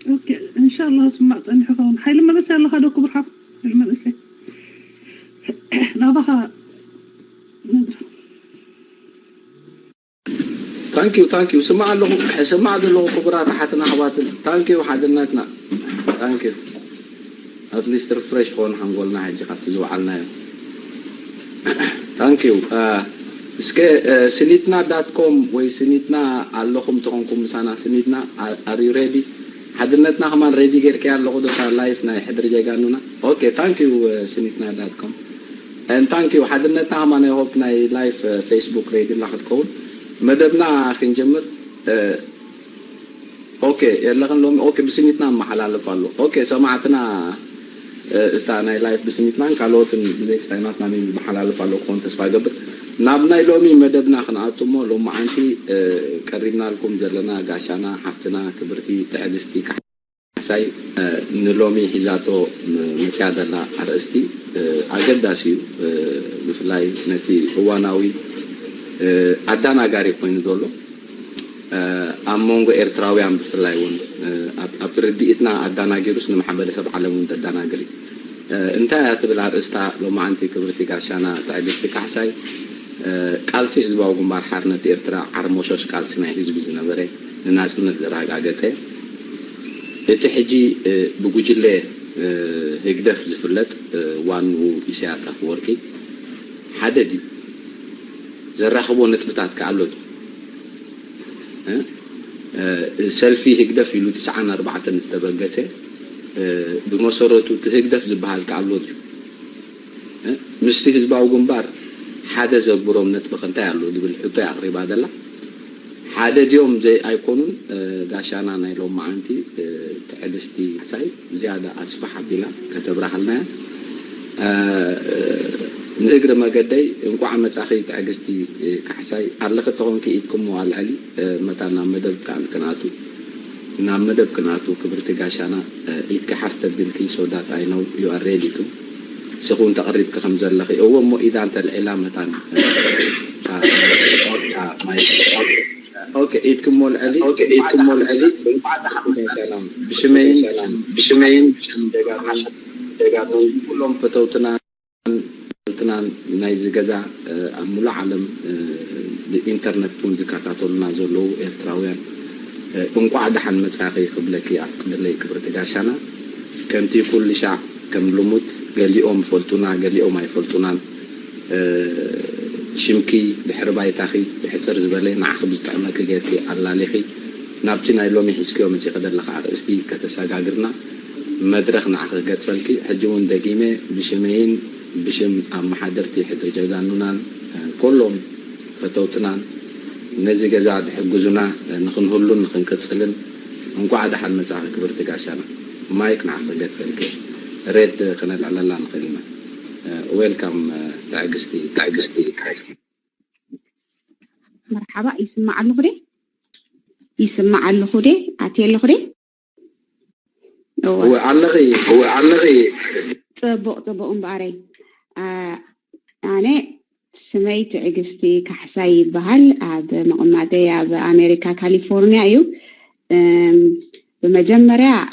اوكي ان شاء الله اسمع صنح خون حي لما بس الله خدوك برحب لما بس نابها ثانك يو سمع له خبرات حتنا حوات ثانك يو حدناتنا ثانك يو at least refresh خون حنقولنا حاجه قد زوعلنا ثانك يو اسكي سنيتنا.com وي سنيتنا اللهم تكونكم سنه سنيتنا are you ready حدناتنا كمان ريدي غير كي الله قدو صار لايف نا حضر جايغانونا اوكي ثانك يو سنيتنا.com and thank you حدناتنا كمان هوب ناي لايف فيسبوك ريدي لاخذ كود مدبنا خنجمر اوكي يلا خنلوم اوكي بسنيتنا محلال فالو اوكي سمعتنا تاعنا لايف بسنيتنا قالوت نيكست تايماتنا محلال فالو كنت تسفا قبل نابنا لومي مدبنا خناتمو لو معنتي قربنا لكم زلنا غاشانا حفتنا كبرتي تعدستي كحساي نلومي حزاتو مسيادلا ارستي اجداسيو بفلاي نتي هواناوي أدانا غاري كوين دولو أمونغو إرتراويان بفلايون أبرديتنا أدانا غيروس نمحبد سب علمون أدانا غري أنت أتبلع رستا لو ما أنتي كبرتي كاشانا تعبتي كحساي كالسيس باوغو مرحارنا إرترا عرموشوش كالسينا حزب زنبري الناس نزراغ آغتي اتحجي بقوجلي هكدف زفلت وانو إسياسة فوركي حددي زراخبو نتبتات كعلوت سيلفي هكدف يلو 9-4 نستبقسه بمسورتو هكدف زبهال كعلوت مستي هزباو جنبار حدا زبروم نتبخ انتا يعلو دي بالحطة يقريب هذا الله حدا ديوم زي ايكونون داشانا نايلو معانتي تعدستي حساي زيادة أصفح بلا كتب راحلنا نقرأ ما قدي إنكو عم تأخذ تعجزتي كحساي علقة تكون كيدكم وعلى متى نعمدب كناتو نعمدب كناتو كبرت جاشانا يتكحرت بالكي سودات I know you are ready to سخون تقرب كخمسة لخي هو مو إذا أنت الإعلام مثلا أوكي إيدكم مول علي بشمين كلهم فتوتنا نايز جزا ملا علم الإنترنت تونزكاتاتولنا زلو إرتراويان انقعد حن متساقي قبلكي أفكر لي كبرت جاشانا كم تي كل شعب كم لموت قال لي فلتونا قال لي أي فلتونا شمكي بحرباي تاخي بحصر زبالي مع خبز تعمل كجاتي على لخي نابتنا يلومي حسكيو مسي قدر لخ عرستي كتساقاقرنا مدرخ نعخ قد فلكي حجون دقيمة بشمين بشم محادرتي حدر جاقانونان كلهم فتوتنان نزي قزاد حقوزنا نخن هلون نخن كتسلن انكو عدا حد مساقي كبرتك عشانا مايك نعخ قد فلكي ريد خنال على الله نخلينا ويلكم تعجستي مرحبا يسمع له خدي عتي له خدي هو علغي طبق مباري أنا سميت عجستي كحساي بهال عب مقمعتي عب أمريكا كاليفورنيا أيو بمجمرة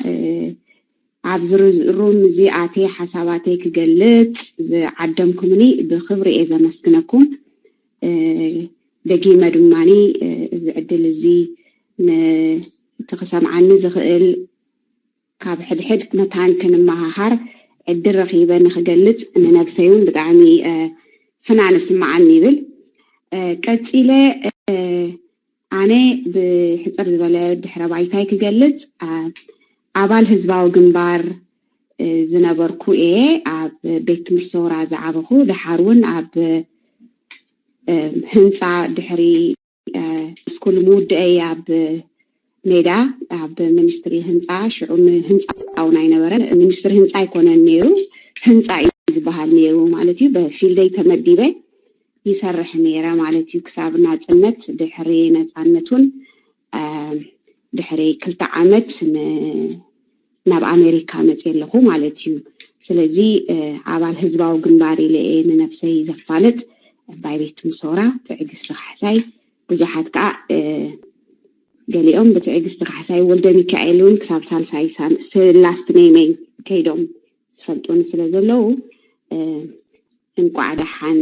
عب روم زي عتي حساباتي كجلت عدمكمني بخبري إذا مسكنكم دقيمة دماني زعدل زي تقسم عني زخيل كاب حد متان كان معهار عدل رقيبة نخجلت أن نفسيون بدعمي فنان اسمع عني بل كتيلة أنا بحصر زبالة دحربايتاي كجلت عبال هزباو جنبار زنبركو عب بيت مرصورة زعبخو دحارون عب هنسا دحري سكول مود عب ميدا عب منستري هنسا شعون هنسا أو ناينبرن منستر هنسا يكون النيرو هنسا يزبها النيرو مالتي بفيل دي تمديبه يسرح نيرا مالتي كسابنا تنت دحري نتعنتون دحري كل تعامت ناب أمريكا متيلخو مالتيو سلزي عبال هزباو جنباري لأن نفسي زفالت باي بيت مصورة تعجز حساي بزحات كا ገሊኦም ብትዕግስቲ ካሕሳይ ወልደ ሚካኤል እውን ክሳብ ሳልሳይ ላስት ሜይ ከይዶም ዝፈልጡን ስለ ዘለው እንቋዕ ደሓን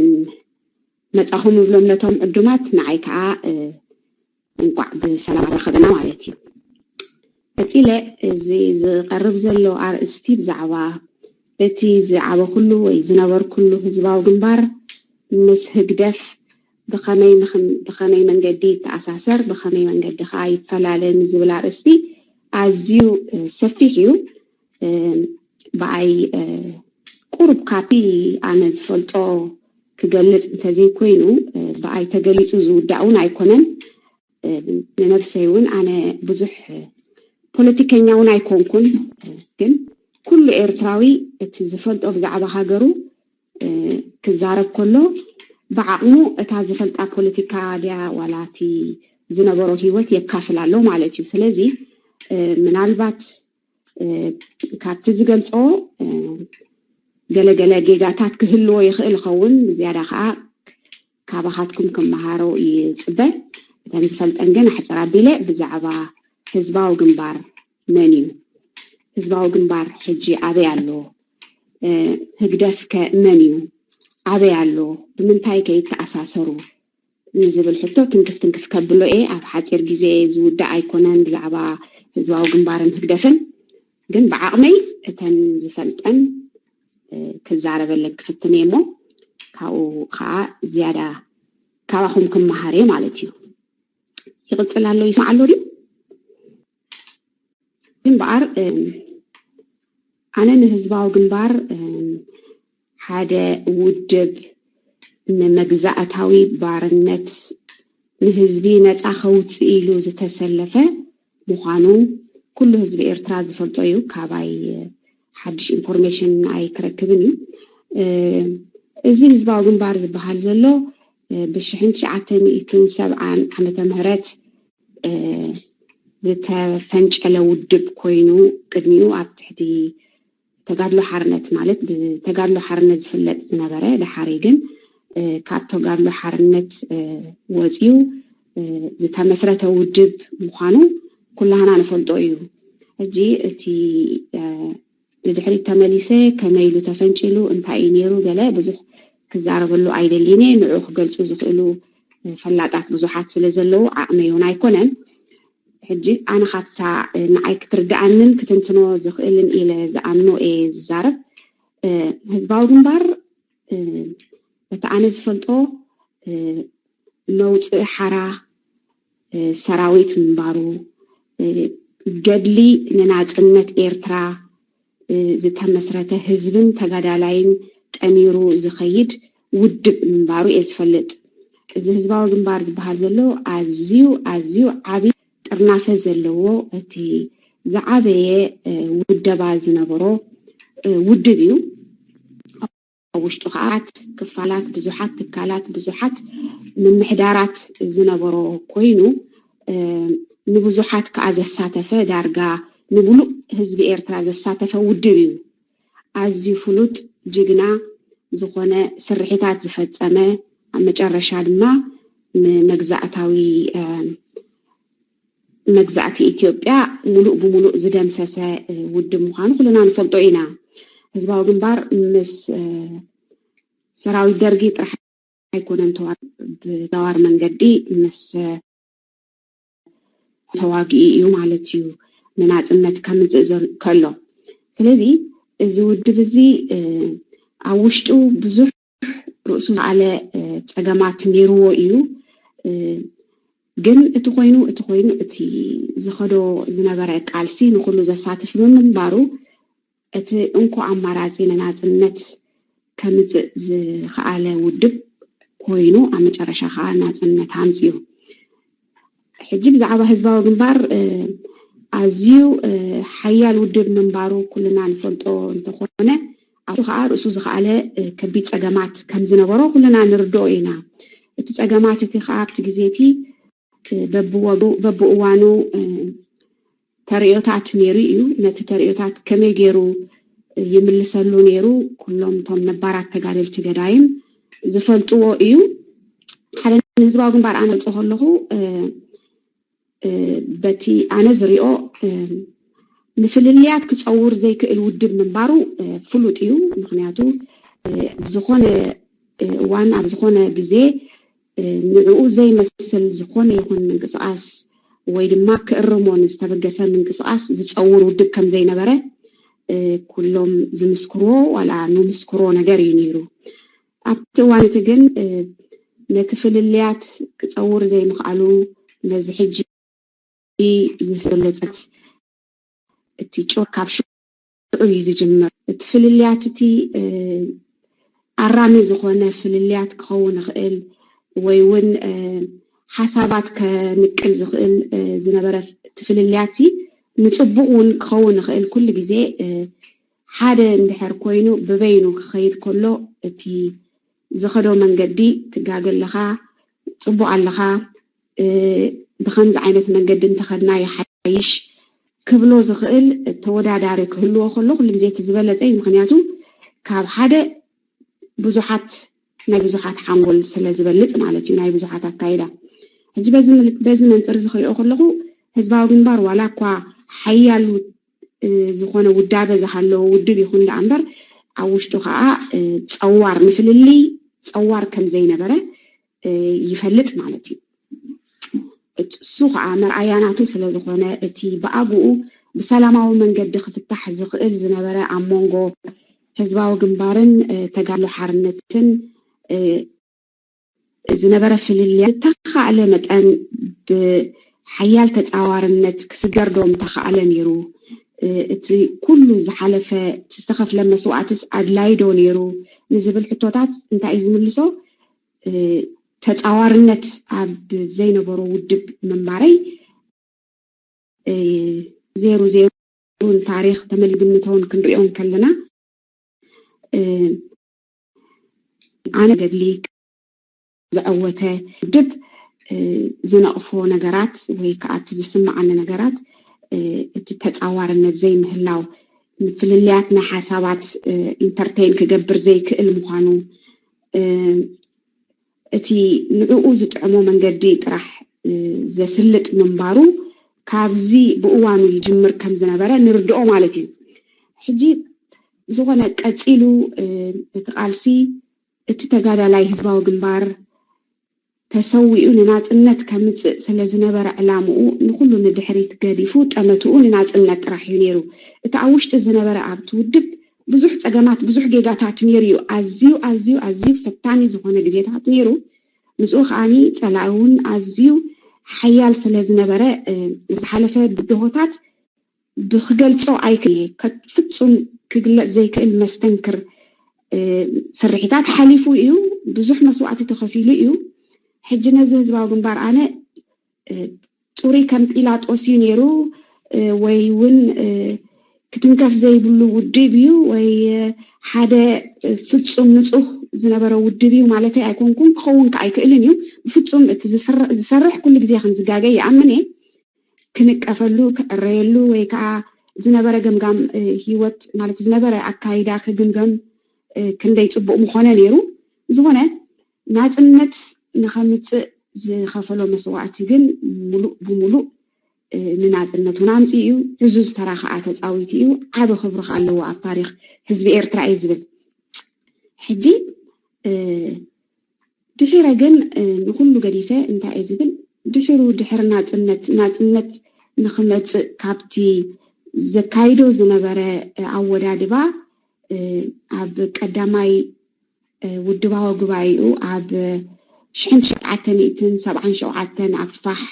መጻኹም ብሎም ነቶም ዕዱማት ንዓይ ከዓ እንቋዕ ብሰላም ረኸብና ማለት እዩ። እቲለ እዚ ዝቐርብ ዘሎ ኣርእስቲ ብዛዕባ እቲ ዝዓበ ኩሉ ወይ ዝነበሩ ኩሉ ህዝባዊ ግንባር ምስ ህግደፍ ብኸመይ መንገዲ ተኣሳሰር ብኸመይ መንገዲ ከዓ ይፈላለ ዝብል ኣርእስቲ ኣዝዩ ሰፊሕ እዩ። ብኣይ ቁርብ ካፒ ኣነ ዝፈልጦ ክገልጽ እንተዘይኮይኑ ብኣይ ተገሊጹ ዝውዳእ እውን ኣይኮነን። ንነፍሰይ እውን ኣነ ብዙሕ ፖለቲከኛ እውን ኣይኮንኩን፣ ግን ኩሉ ኤርትራዊ እቲ ዝፈልጦ ብዛዕባ ሃገሩ ክዛረብ ከሎ ብዓቕሙ እታ ዝፈልጣ ፖለቲካ ድያ ዋላቲ ዝነበሮ ህይወት የካፍል ኣሎ ማለት እዩ። ስለዚ ምናልባት ካብቲ ዝገልጾ ገለገለ ጌጋታት ክህልዎ ይኽእል ይኸውን፣ ዝያዳ ከዓ ካባኻትኩም ክመሃሮ ይፅበ። እተን ዝፈልጠን ግን ኣሕፅር ኣቢለ ብዛዕባ ህዝባዊ ግንባር መን እዩ፣ ህዝባዊ ግንባር ሕጂ ኣበይ ኣሎ፣ ህግደፍ ከ መን እዩ፣ ኣበይ ኣሎ፣ ብምንታይ ከይተኣሳሰሩ ንዝብል ሕቶ ትንክፍ ከብሎ እየ። ኣብ ሓፂር ግዜ ዝውዳእ ኣይኮነን ብዛዕባ ህዝባዊ ግንባርን ህግደፍን፣ ግን ብዓቕመይ እተን ዝፈልጠን ክዛረበለን ክፍትን እየ እሞ ካብኡ ከዓ ዝያዳ ካባኹም ክመሃር እየ ማለት እዩ። ይቕፅል ኣሎ ይስማዕ ኣሎ ድዩ? እምበኣር ኣነ ንህዝባዊ ግንባር ሓደ ውድብ ንመግዛእታዊ ባርነት ንህዝቢ ነፃ ከውፅእ ኢሉ ዝተሰለፈ ምዃኑ ኩሉ ህዝቢ ኤርትራ ዝፈልጦ እዩ። ካባይ ሓድሽ ኢንፎርሜሽን ኣይክረክብን እዩ። እዚ ህዝባዊ ግንባር ዝበሃል ዘሎ ብ1970 ዓመተ ምህረት ዝተፈንጨለ ውድብ ኮይኑ ቅድሚኡ ኣብ ትሕቲ ተጋድሎ ሓርነት ማለት ብተጋድሎ ሓርነት ዝፍለጥ ዝነበረ ድሓሪ ግን ካብ ተጋድሎ ሓርነት ወፂኡ ዝተመስረተ ውድብ ምዃኑ ኩላህና ንፈልጦ እዩ። ሕጂ እቲ ብድሕሪት ተመሊሰ ከመይ ኢሉ ተፈንጭሉ እንታይ እዩ ነይሩ ገለ ብዙሕ ክዛረበሉ ኣይደሊነ። ንዑ ክገልጹ ዝኽእሉ ፈላጣት ብዙሓት ስለ ዘለዉ ዓቕመይ እውን ኣይኮነን። ሕጂ ኣነ ካብታ ንዓይ ክትርድኣንን ክትንትኖ ዝኽእልን ኢለ ዝኣምኖ እየ ዝዛረብ። ህዝባዊ ግንባር እቲ ኣነ ዝፈልጦ መውፅእ ሓራ ሰራዊት ምንባሩ ገድሊ ንናጽነት ኤርትራ ዝተመስረተ ህዝብን ተጋዳላይን ጠሚሩ ዝኸይድ ውድብ ምንባሩ እየ ዝፈልጥ። እዚ ህዝባዊ ግንባር ዝበሃል ዘሎ ኣዝዩ ዓብይ ጥርናፈ ዘለዎ እቲ ዝዓበየ ውደባ ዝነበሮ ውድብ እዩ። ኣብ ውሽጡ ከዓ ክፋላት ብዙሓት ትካላት ብዙሓት ምምሕዳራት ዝነበሮ ኮይኑ ንብዙሓት ከዓ ዘሳተፈ ዳርጋ ንብሉእ ህዝቢ ኤርትራ ዘሳተፈ ውድብ እዩ። ኣዝዩ ፍሉጥ ጅግና ዝኾነ ስርሒታት ዝፈጸመ ኣብ መጨረሻ ድማ መግዛእቲ ኢትዮጵያ ሙሉእ ብሙሉእ ዝደምሰሰ ውድብ ምዃኑ ኩልና ንፈልጦ ኢና። ህዝባዊ ግንባር ምስ ሰራዊት ደርጊ ጥራሕ ኣይኮነን ብተዋር መንገዲ ምስ ተዋጊኡ እዩ ማለት እዩ ንናጽነት ከምፅእ ከሎ። ስለዚ እዚ ውድብ እዚ ኣብ ውሽጡ ብዙሕ ርእሱ ዝዓለ ፀገማት ነይርዎ እዩ። ግን እቲ ኮይኑ እቲ ዝኸዶ ዝነበረ ቃልሲ ንኩሉ ዘሳትፍ ብምንባሩ እቲ እንኳ ኣማራፂ ንናጽነት ከምፅእ ዝኸኣለ ውድብ ኮይኑ ኣብ መጨረሻ ከዓ ናጽነት ኣምፅኡ። ሕጂ ብዛዕባ ህዝባዊ ግንባር ኣዝዩ ሓያል ውድብ ምንባሩ ኩልና ንፈልጦ እንተኾነ ኣብኡ ከዓ ርእሱ ዝኸኣለ ከቢድ ፀገማት ከም ዝነበሮ ኩልና ንርድኦ ኢና። እቲ ፀገማት እቲ ከዓ ኣብቲ ግዜቲ በብእዋኑ ተርእዮታት ነይሩ እዩ። ነቲ ተርእዮታት ከመይ ገይሩ ይምልሰሉ ነይሩ ኩሎም እቶም ነባራት ተጋደልቲ ገዳይም ዝፈልጥዎ እዩ። ሓደ ህዝባዊ ግንባር ኣነ ልፅኦ ከለኹ بتي أنا زريو نفلليات كتصور زي كالودب من بارو فلوتيو مخنياتو بزخونة وان بزخونة بزي نعو زي مثل زخونة يكون من قصاص ويدما كأرمون استبقسا من قصاص زتصور ودب كم زي نبرة كلهم زمسكرو ولا نمسكرو نجار ينيرو أبتوان تجن نتفلليات كتصور زي مخالو نزحجي زسلت التيجور كابشو يزجمر تفلليات تي أرامي زخونة فلليات كون غقل ويون حسابات كنقل زخل زنبرة تفللياتي نصبقون كون غقل كل جزء حدا ندحر كوينو ببينو خير كله تي زخدو من قدي تقاقل لها صبو على لها بخمس عينة من قد انتخدنا يحيش كبلو زخل توداداري كله خلو كل جزء تزبلت أي مخنياتو كاب حدا بزوحات ناي بزوحات حنقول سلا زبلت مالتي ناي بزوحات الكايدة هجي بازم ننصر زخل خلو هزباو جنبار ولا كوا حيالو زخونة ودابة زحلو ودب يخون لعنبر عوشتو خاء تصور مثل اللي تصور كم زي نبرة يفلت مالتي السوق عامر عياناتو سلا زخونة تي بقابو بسلامة ومن قد خفتح زخل زنبرة عمونغو هزباو جنبارن تقالو حرنتن زنبرة في اللي تخا على متأن بحيال تتصورنت كسجردهم تخا على نيرو كل زحلفة تستخف لما سوء تسعد لايدو نيرو نزب الحطوطات انت عايز ملسو تتصورنت عب زي نبرو ودب من باري 00 تاريخ تمل قمتون كنريون كلنا أنا قبليك زأوته دب زنقفو نجارات ويكعت تسمع عن نجارات تتصور إن زي مهلاو في اللياتنا حسابات انترتين كجبر زي كالمخانو تي نعوز تعمو من قدي راح زسلت من بارو كابزي بقوانو يجمر كم زنبرة نردقو مالتي حجي زغنا قتيلو تقالسي اتتقادا لاي هزباو جنبار تسويو نناطنت كمص سلازنبر علامو نخلو ندحريت قاديفو طمتو نناطنت راح ينيرو اتعوشت الزنبر اب تودب بزح صقمات بزح جيغاتات نيريو ازيو فتاني زغنا غزيتات نيرو مسوخ اني صلاون ازيو حيال سلازنبر زحلفه بدهوتات بخገልጾ አይክል ከፍጹም ክግለጽ ዘይክእል መስተንክር ስርሒታት ሓሊፉ እዩ ብዙሕ መስዋዕቲ ተኸፊሉ እዩ ሕጂ ነዚ ህዝባዊ ግንባር ኣነ ጡሪ ከም ጲላጦስ እዩ ነይሩ ወይ ውን ክትንከፍ ዘይብሉ ውድብ እዩ ወይ ሓደ ፍጹም ንጹህ ዝነበረ ውድብ እዩ ማለት ኣይኮንኩም ክኸውን ከኣይክእልን እዩ ፍጹም እቲ ዝሰርሕ ኩሉ ግዜ ከም ዝጋገ ይኣምን እየ ክንቀፈሉ ከረየሉ ወይ ከዓ ዝነበረ ገምጋም ህይወት ማለት ዝነበረ አካይዳ ከገምጋም ክንደይ ጽቡቕ ምኾነ ነይሩ ዝኾነ ናጽነት ንኸምጽእ ዝኸፈሎ መስዋዕቲ ግን ሙሉእ ብሙሉእ ንናጽነቱን ኣምፂ እዩ ሕዙዝ ተራኸዓ ተፃዊት እዩ ዓብ ክብሪ ኣለዎ ኣብ ታሪክ ህዝቢ ኤርትራ እዩ ዝብል ሕጂ ድሕረ ግን ንኩሉ ገዲፈ እንታይ እዩ ዝብል ድሕሩ ድሕር ናጽነት ንኽመጽእ ካብቲ ዘካይዶ ዝነበረ ኣወዳድባ ኣብ ቀዳማይ ውድባዊ ጉባኤኡ ኣብ 1977 ኣብ ፋሕ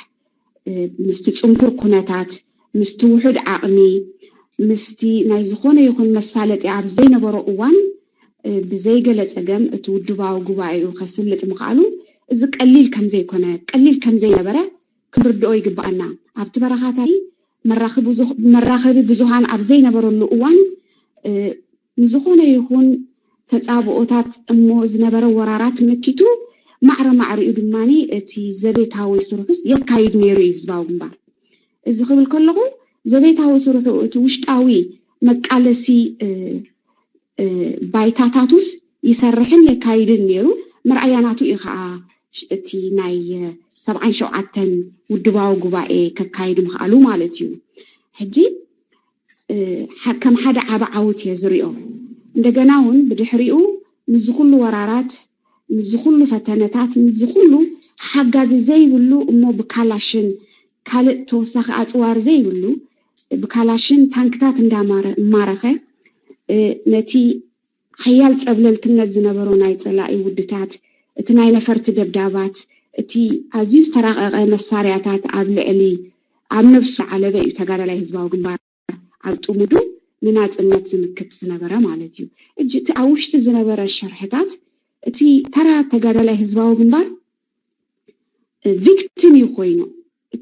ምስቲ ጽንኩር ኩነታት ምስቲ ውሑድ ዓቕሚ ምስቲ ናይ ዝኾነ ይኹን መሳለጢ ኣብ ዘይነበሮ እዋን ብዘይገለ ፀገም እቲ ውድባዊ ጉባኤኡ ከስልጥ ምኽኣሉ እዚ ቀሊል ከም ዘይኮነ ቀሊል ከም ዘይነበረ ክንርድኦ ይግባአና ኣብቲ በረኻታይ መራኸቢ ብዙሃን ኣብ ዘይነበረሉ እዋን ንዝኾነ ይኹን ተጻብኦታት እሞ ዝነበረ ወራራት መኪቱ ማዕረማዕሪኡ ድማኒ እቲ ዘቤታዊ ስርሑስ የካይድ ነይሩ እዩ ህዝባዊ ግንባር እዚ ክብል ከለኹ ዘቤታዊ ስርሑ እቲ ውሽጣዊ መቃለሲ ባይታታቱስ ይሰርሕን የካይድን ነይሩ መርኣያናቱ እዩ ከዓ እቲ ናይ سبعين شوعتن ودباو قبائي ككايد مخالو مالتيو حجي كم حدا عبا عوت يزريو እንደገናውን بدحريو مزخلو ورارات مزخلو فتنتات مزخلو حجاز زي بلو امو بكالاشن ካልእ ተወሳኺ ኣጽዋር ዘይብሉ ብካላሽን ታንክታት እንዳማረኸ ነቲ ሓያል ጸብለልትነት ዝነበሮ ናይ ጸላኢ ውድታት እቲ ናይ ነፈርቲ ደብዳባት እቲ ኣዝዩ ዝተራቐቐ መሳርያታት ኣብ ልዕሊ ኣብ ነፍሱ ዓለበ እዩ ተጋዳላይ ህዝባዊ ግንባር ኣብ ጥሙዱ ንናጽነት ዝምክት ዝነበረ ማለት እዩ እጂ እቲ ኣብ ውሽጢ ዝነበረ ሸርሕታት እቲ ተራ ተጋዳላይ ህዝባዊ ግንባር ቪክቲም ይኮይኑ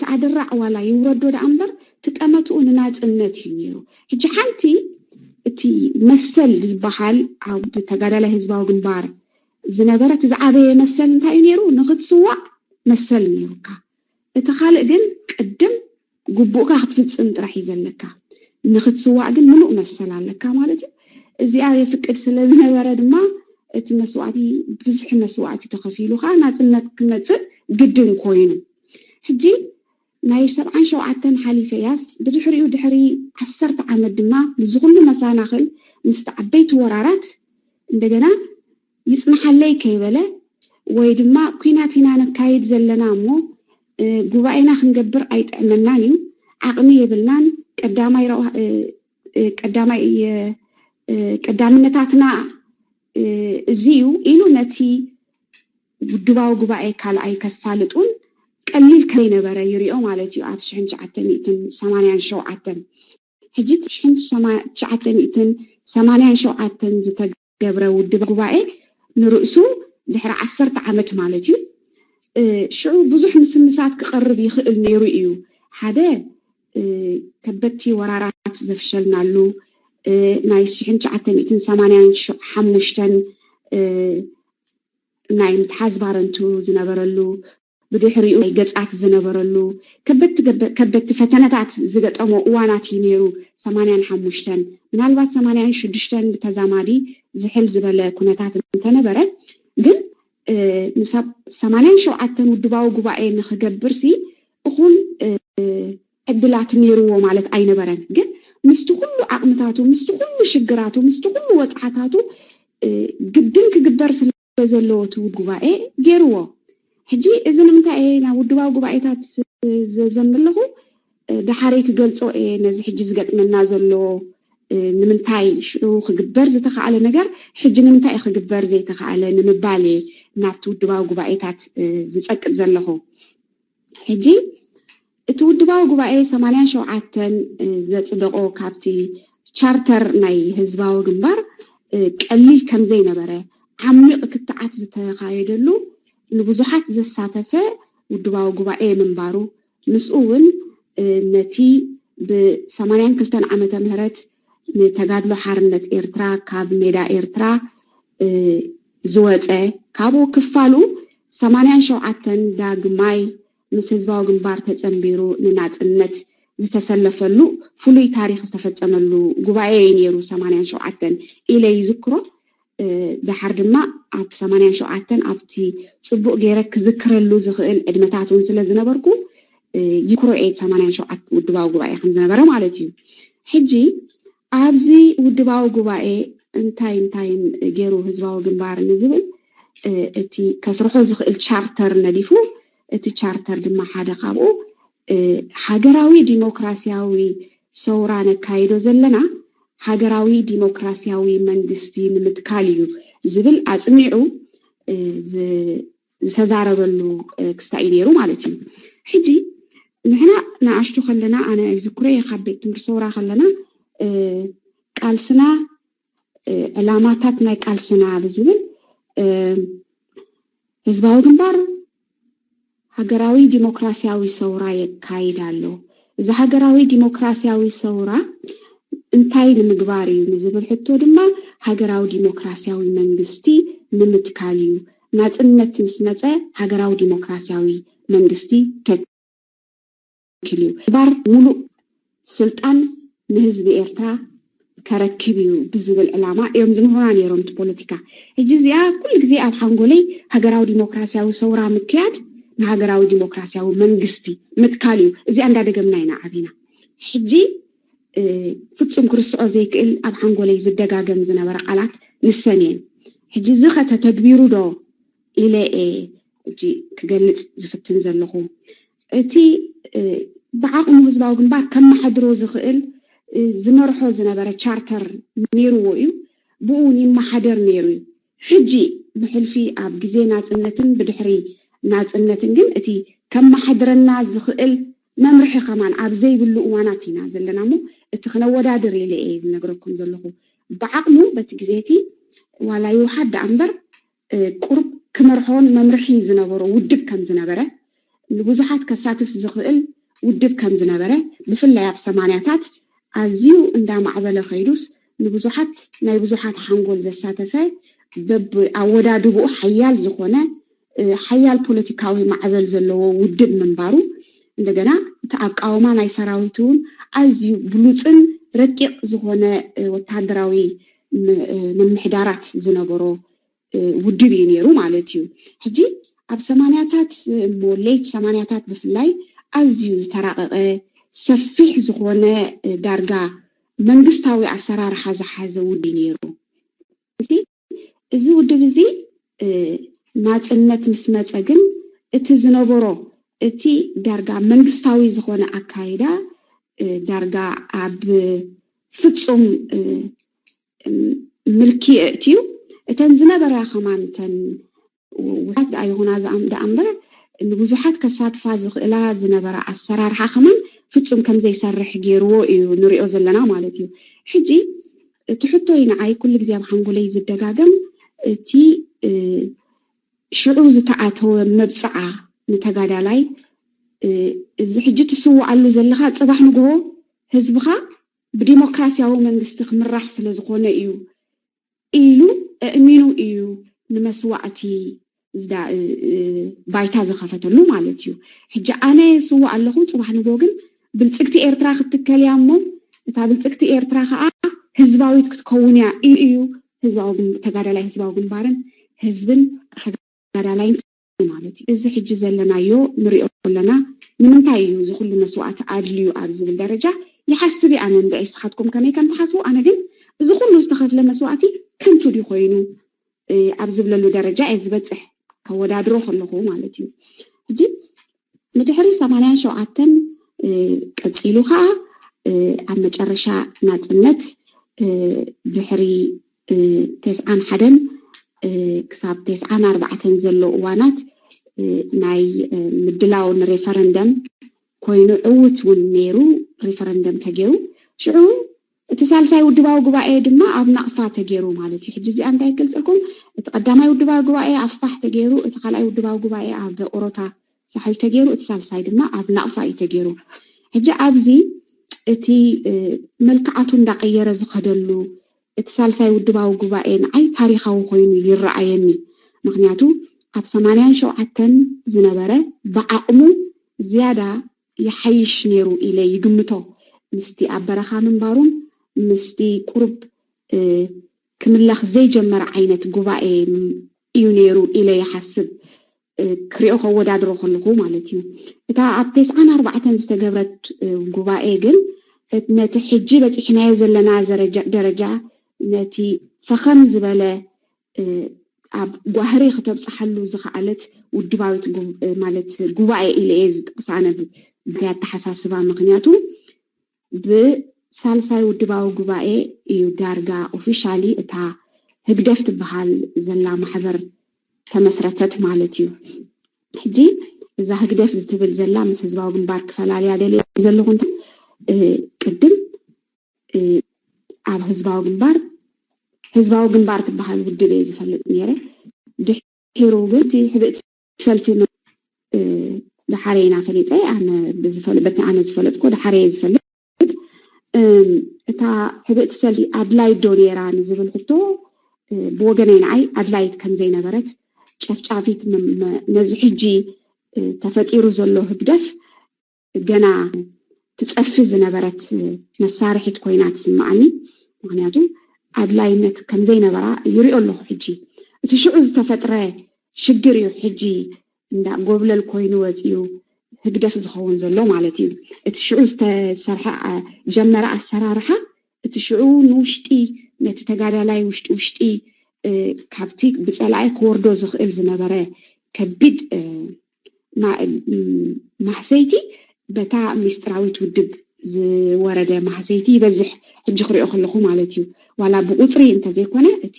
تعدرع ولا يوردو دأمبر تتأمتوا نناصنت ينيرو هجي حنتي تي مسل زبحال أو تجادله حزباو جنبار زنبرة زعابة مسل نتاعي نيرو نخد سواء مسل نيروكا تخالق جن قدم جبوكا هتفتصم راح يزلكا نخد سواء جن ملوء مسل علىكا مالتي زيادة فكر سلا زنبرة ما تمسوعتي بزح مسوعتي تخفيلو خا ناصنت كنتصل جدن كوينو حجي ناي 77 حليفياس بدحريو دحري 10 عام دما بزغلو مساناخل مستعبيت ورارات እንደገና ይስማሐለይ ከይበለ ወይ ድማ ኩናቲና ነካይድ ዘለና ሞ ጉባኤና ክንገብር አይጥዕመናን እዩ ዓቅሚ የብልናን ቀዳምነታትና እዚዩ ኢሉ ነቲ ውድባው ጉባኤ ካልኣይ ከሳልጡን قليل كاين برا يريو مالتي اب شحن 987 حجت شحن 987 زتجبره ودب غباعي نرؤسو دحر 10 عامت مالتي شعو بزح مسمسات كقرب يخل نيريو حدا كبتي ورارات زفشلنالو ناي شحن 985 ناي متحاسبارنتو زنبرلو بدحريو يقصعت زنبرلو كبت فتنات زغطمو اوانات ينيرو 85 ምናልባት 86 بتزامادي زحل زبله ኩነታት ተነበረ ግን ንሳብ 87 ውድባው ጉባኤ ንخገብርሲ እኹን ዕድላት ነይርዎ ማለት አይነበረን ግን ምስቲ ሁሉ አቅምታቱ ምስቲ ሁሉ ሽግራቱ ምስቲ ሁሉ ወጻታቱ ግድን ክግበር ስለዘለዎቱ ጉባኤ ገይርዎ حجي إذا نمتى نا ودباو قبائتات زملهو دحاري كقلصو نزي حجي زقت من نازلو نمنتاي شو خجبر زي تخعله نجار حجي نمتاي خجبر زي تخعله نمبالي نعتو ودباو قبائتات زقت زلهو حجي تودباو قبائي 87 زصدقو كابتي تشارتر ناي حزباو جنبار قليل كم زي نبره عميق كتعات زتخايدلو نبزحات زساتفه ودباو قبائي منبارو مسؤول نتي ب82 عامة مهرت نتقادلو حارنت إيرترا كاب ميدا إيرترا زوجة كابو كفالو 87 داق ماي مسزباو جنبار تتنبيرو ننات النت زتسلفلو فلوي تاريخ استفتملو قبائي نيرو 87 إلي يذكرو دحر دما اب 87 ابتي صبوق غيرك ذكرلو زخل ادمتاتون ስለዝነበርኩ ይክሮ 87 ውድባው ጉባኤ ከም ዝነበረ ማለት እዩ ሕጂ ኣብዚ ውድባው ጉባኤ እንታይን ገይሩ ህዝባዊ ግንባር ንዝብል እቲ ከስርሖ ዝኽእል ቻርተር ነዲፉ እቲ ቻርተር ድማ ሓደ ካብኡ ሃገራዊ ዲሞክራሲያዊ ሰውራ ነካይዶ ዘለና ሃገራዊ ዲሞክራሲያዊ መንግስቲ ንምትካልዩ ዝብል አጽኒዑ ዝተዛረበሉ ክስታይኔሩ ማለት እዩ ሕጂ ንሕና ናኣሽቱ ከለና ኣነ ዝኩረ የኻቤት ትምር ሰውራ ከለና ቃልስና ዕላማታት ናይ ቃልስና ብዝብል ህዝባዊ ግንባር ሃገራዊ ዲሞክራሲያዊ ሰውራ የካይዳሎ እዚ ሃገራዊ ዲሞክራሲያዊ ሰውራ እንታይ ንምግባር እዩ ንዝብል ሕቶ ድማ ሃገራዊ ዲሞክራሲያዊ መንግስቲ ንምትካልዩ ናጽነት ምስመፀ ሃገራዊ ዲሞክራሲያዊ መንግስቲ ተክልዩ ባር ሙሉ ስልጣን ንህዝቢ ኤርትራ ከረክብ እዩ ብዝብል ዕላማ እዮም ዝምሁራ ነይሮም ፖለቲካ ሕጂ እዚኣ ኩሉ ግዜ ኣብ ሓንጎለይ ሃገራዊ ዲሞክራሲያዊ ሰውራ ምክያድ نهاجراوي ديمقراسياوي منجستي متكاليو زي عند دقمنا هنا عبينا حجي ፍጹም ክርስኦ ዘይክእል ኣብ ሓንጎለይ ዝደጋገም ዝነበረ ቃላት ንሰኔን ሕጂ ዝኸተ ተግቢሩ ዶ ኢለ እጂ ክገልጽ ዝፍትን ዘለኹ እቲ ብዓቕሙ ህዝባዊ ግንባር ከመሓድሮ ዝኽእል ዝመርሖ ዝነበረ ቻርተር ነይሩዎ እዩ ብኡ ይመሓደር ነይሩ ሕጂ ብሕልፊ ኣብ ግዜ ናጽነትን ብድሕሪ ናጽነትን ግን እቲ ከመሓድረና ዝኽእል መምርሒ ከማን ኣብ ዘይብሉ እዋናት ኢና ዘለና ሞ እቲ ክነወዳድር ኢለ ዝነግረኩም ዘለኹ ብዓቕሙ በቲ ግዜቲ ዋላ ይውሓድ እምበር ቁርብ ክመርሖን መምርሒ ዝነበሩ ውድብ ከም ዝነበረ ንብዙሓት ከሳትፍ ዝኽእል ውድብ ከም ዝነበረ ብፍላይ ኣብ 80ታት ኣዝዩ እንዳማዕበለ ኸይዱስ ንብዙሓት ናይ ብዙሓት ሓንጎል ዘሳተፈ ኣወዳድብኡ ሓያል ዝኾነ ሓያል ፖለቲካዊ ማዕበል ዘለዎ ውድብ ምንባሩ እንደገና ተአቃውማ ናይ ሰራዊቱን ኣዝዩ ብሉጽን ረቂቕ ዝኾነ ወታደራዊ ምምሕዳራት ዝነበሮ ውድብ ነይሩ ማለት እዩ ሕጂ ኣብ 80ታት ሞሌት 80ታት ብፍላይ ኣዝዩ ዝተራቐቐ ሰፊሕ ዝኾነ ዳርጋ መንግስታዊ ኣሰራርሓ ዝሓዘ ውድብ ነይሩ እዚ ውድብ እዚ ናጽነት ምስ መጸ ግን እቲ ዝነበሮ እቲ ዳርጋ መንግስታዊ ዝኾነ ኣካይዳ ዳርጋ ኣብ ፍጹም ምልክዕ እዩ እተን ዝነበራ ኸማንተን ውሓት ኣይሆና ዝኣምበር ንብዙሓት ከሳትፋ ዝኽእላ ዝነበራ ኣሰራርሓ ኸማን ፍጹም ከም ዘይሰርሕ ገይርዎ እዩ ንሪኦ ዘለና ማለት እዩ ሕጂ እቲ ሕቶይ ንዓይ ኩሉ ግዜ ኣብ ሓንጎለይ ዝደጋገም እቲ ሽዑ ዝተኣተወ መብፅዓ ንተጋዳላይ እዚ ሕጂ ትስውዓሉ ዘለኻ ጽባሕ ንግሆ ህዝብኻ ብዲሞክራሲያዊ መንግስቲ ክምራሕ ስለ ዝኾነ እዩ ኢሉ እሚኑ እዩ ንመስዋዕቲ ባይታ ዝኸፈተሉ ማለት እዩ ሕጂ ኣነ ስውዕ ኣለኹ ጽባሕ ንግሆ ግን ብልጽግቲ ኤርትራ ክትከል እያ እሞ እታ ብልጽግቲ ኤርትራ ከዓ ህዝባዊት ክትከውን እያ እዩ ህዝባዊ ተጋዳላይ ህዝባዊ ግንባርን ህዝብን ተጋዳላይ ማለት እዩ እዚ ሕጂ ዘለናዮ ንሪኦ ዘለና ንምንታይ እዩ እዚ ኩሉ መስዋዕቲ ኣድልዩ ኣብ ዝብል ደረጃ ይሓስብ ኣነ ንስኻትኩም ከመይ ከም ትሓስቡ ኣነ ግን እዚ ኩሉ ዝተኸፍለ መስዋዕቲ ከንቱ ዲ ኮይኑ ኣብ ዝብለሉ ደረጃ እየ ዝበፅሕ ከወዳድሮ ከለኹ ማለት እዩ ሕጂ ንድሕሪ 87 ቀፂሉ ከዓ ኣብ መጨረሻ ናጽነት ድሕሪ 91 ክሳብ 94 ዘሎ እዋናት ናይ ምድላው ሬፈረንደም ኮይኑ ዕውት እውን ነይሩ ሬፈረንደም ተገይሩ ሽዑ እቲ ሳልሳይ ውድባዊ ጉባኤ ድማ ኣብ ናቕፋ ተገይሩ ማለት እዩ ሕጂ እዚኣ እንታይ ይገልጽልኩም እቲ ቀዳማይ ውድባዊ ጉባኤ ኣብ ፋሕ ተገይሩ እቲ ካልኣይ ውድባዊ ጉባኤ ኣብ ኦሮታ ሳሒል ተገይሩ እቲ ሳልሳይ ድማ ኣብ ናቕፋ እዩ ተገይሩ ሕጂ ኣብዚ እቲ መልክዓቱ እንዳቀየረ ዝኸደሉ እቲ ሳልሳይ ውድባዊ ጉባኤ ንዓይ ታሪኻዊ ኮይኑ ይረኣየኒ ምክንያቱ ኣብ 87 ዝነበረ ብዓቕሙ ዝያዳ ይሓይሽ ነይሩ ኢለ ይግምቶ ምስቲ ኣብ በረኻ ምንባሩን ምስቲ ቁርብ ክምለኽ ዘይጀመረ ዓይነት ጉባኤ እዩ ነይሩ ኢለ ይሓስብ ክሪኦ ከወዳድሮ ከለኹ ማለት እዩ እታ ኣብ 94 ዝተገብረት ጉባኤ ግን ነቲ ሕጂ በፂሕናዮ ዘለና ደረጃ ነቲ ፈኸም ዝበለ ኣብ ጓህሪ ከተብፅሓሉ ዝኽኣለት ውድባዊት ማለት ጉባኤ ኢለ ዝጥቅሳነ ብታያት ተሓሳስባ ምክንያቱ ብሳልሳይ ውድባዊ ጉባኤ እዩ ዳርጋ ኦፊሻሊ እታ ህግደፍ ትበሃል ዘላ ማሕበር ተመስረተት ማለት እዩ ሕጂ እዛ ህግደፍ ዝትብል ዘላ ምስ ህዝባዊ ግንባር ክፈላለያ ደልየ ዘለኹ ቅድም ኣብ ህዝባዊ ግንባር ትበሃል ውድብ እየ ዝፈልጥ ነይረ ድሕሩ ግን እቲ ሕብእቲ ሰልፊ دحرينا فليتي أنا بزفل بتني أنا زفلت كود دحري زفلت تا حبيت سلي أدلايد دوريرا نزبل حتو بوجنين عي أدلايد كان زي نبرت شافيت نزحجي تفتيرو زلو هبدف جنا تتأفز نبرت مسارح كوينات سمعني معناته أدلاينت كان زي نبرة يريق له حجي تشعوز تفترة شجري حجي እንዳ ጎብለል ኮይኑ ወፂኡ ህግደፍ ዝኸውን ዘሎ ማለት እዩ እቲ ሽዑ ዝተሰርሐ ጀመረ ኣሰራርሓ እቲ ሽዑ ንውሽጢ ነቲ ተጋዳላይ ውሽጢ ካብቲ ብጸላኢ ክወርዶ ዝኽእል ዝነበረ ከቢድ ማሕሰይቲ በታ ሚስጥራዊት ውድብ ዝወረደ ማሕሰይቲ ይበዝሕ ሕጂ ክሪኦ ከለኹ ማለት እዩ ዋላ ብቁፅሪ እንተዘይኮነ እቲ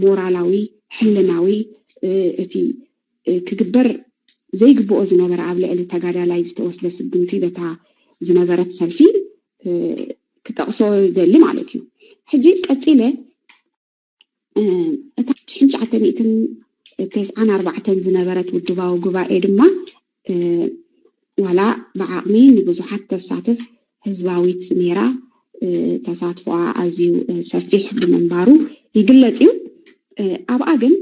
ሞራላዊ ሕልናዊ እቲ ክግበር ዘይግብኦ ዝነበረ ኣብ ልዕሊ ተጋዳላይ ዝተወስደ ስጉምቲ በታ ዝነበረት ሰልፊ ክጠቕሶ ይደሊ ማለት እዩ ሕጂ ቀፂለ እታ 1994 ዝነበረት ውድባዊ ጉባኤ ድማ ዋላ ብዓቕሚ ንብዙሓት ተሳትፍ ህዝባዊት ሜራ ተሳትፎኣ ኣዝዩ ሰፊሕ ብምንባሩ ይግለጽ እዩ ኣብኣ ግን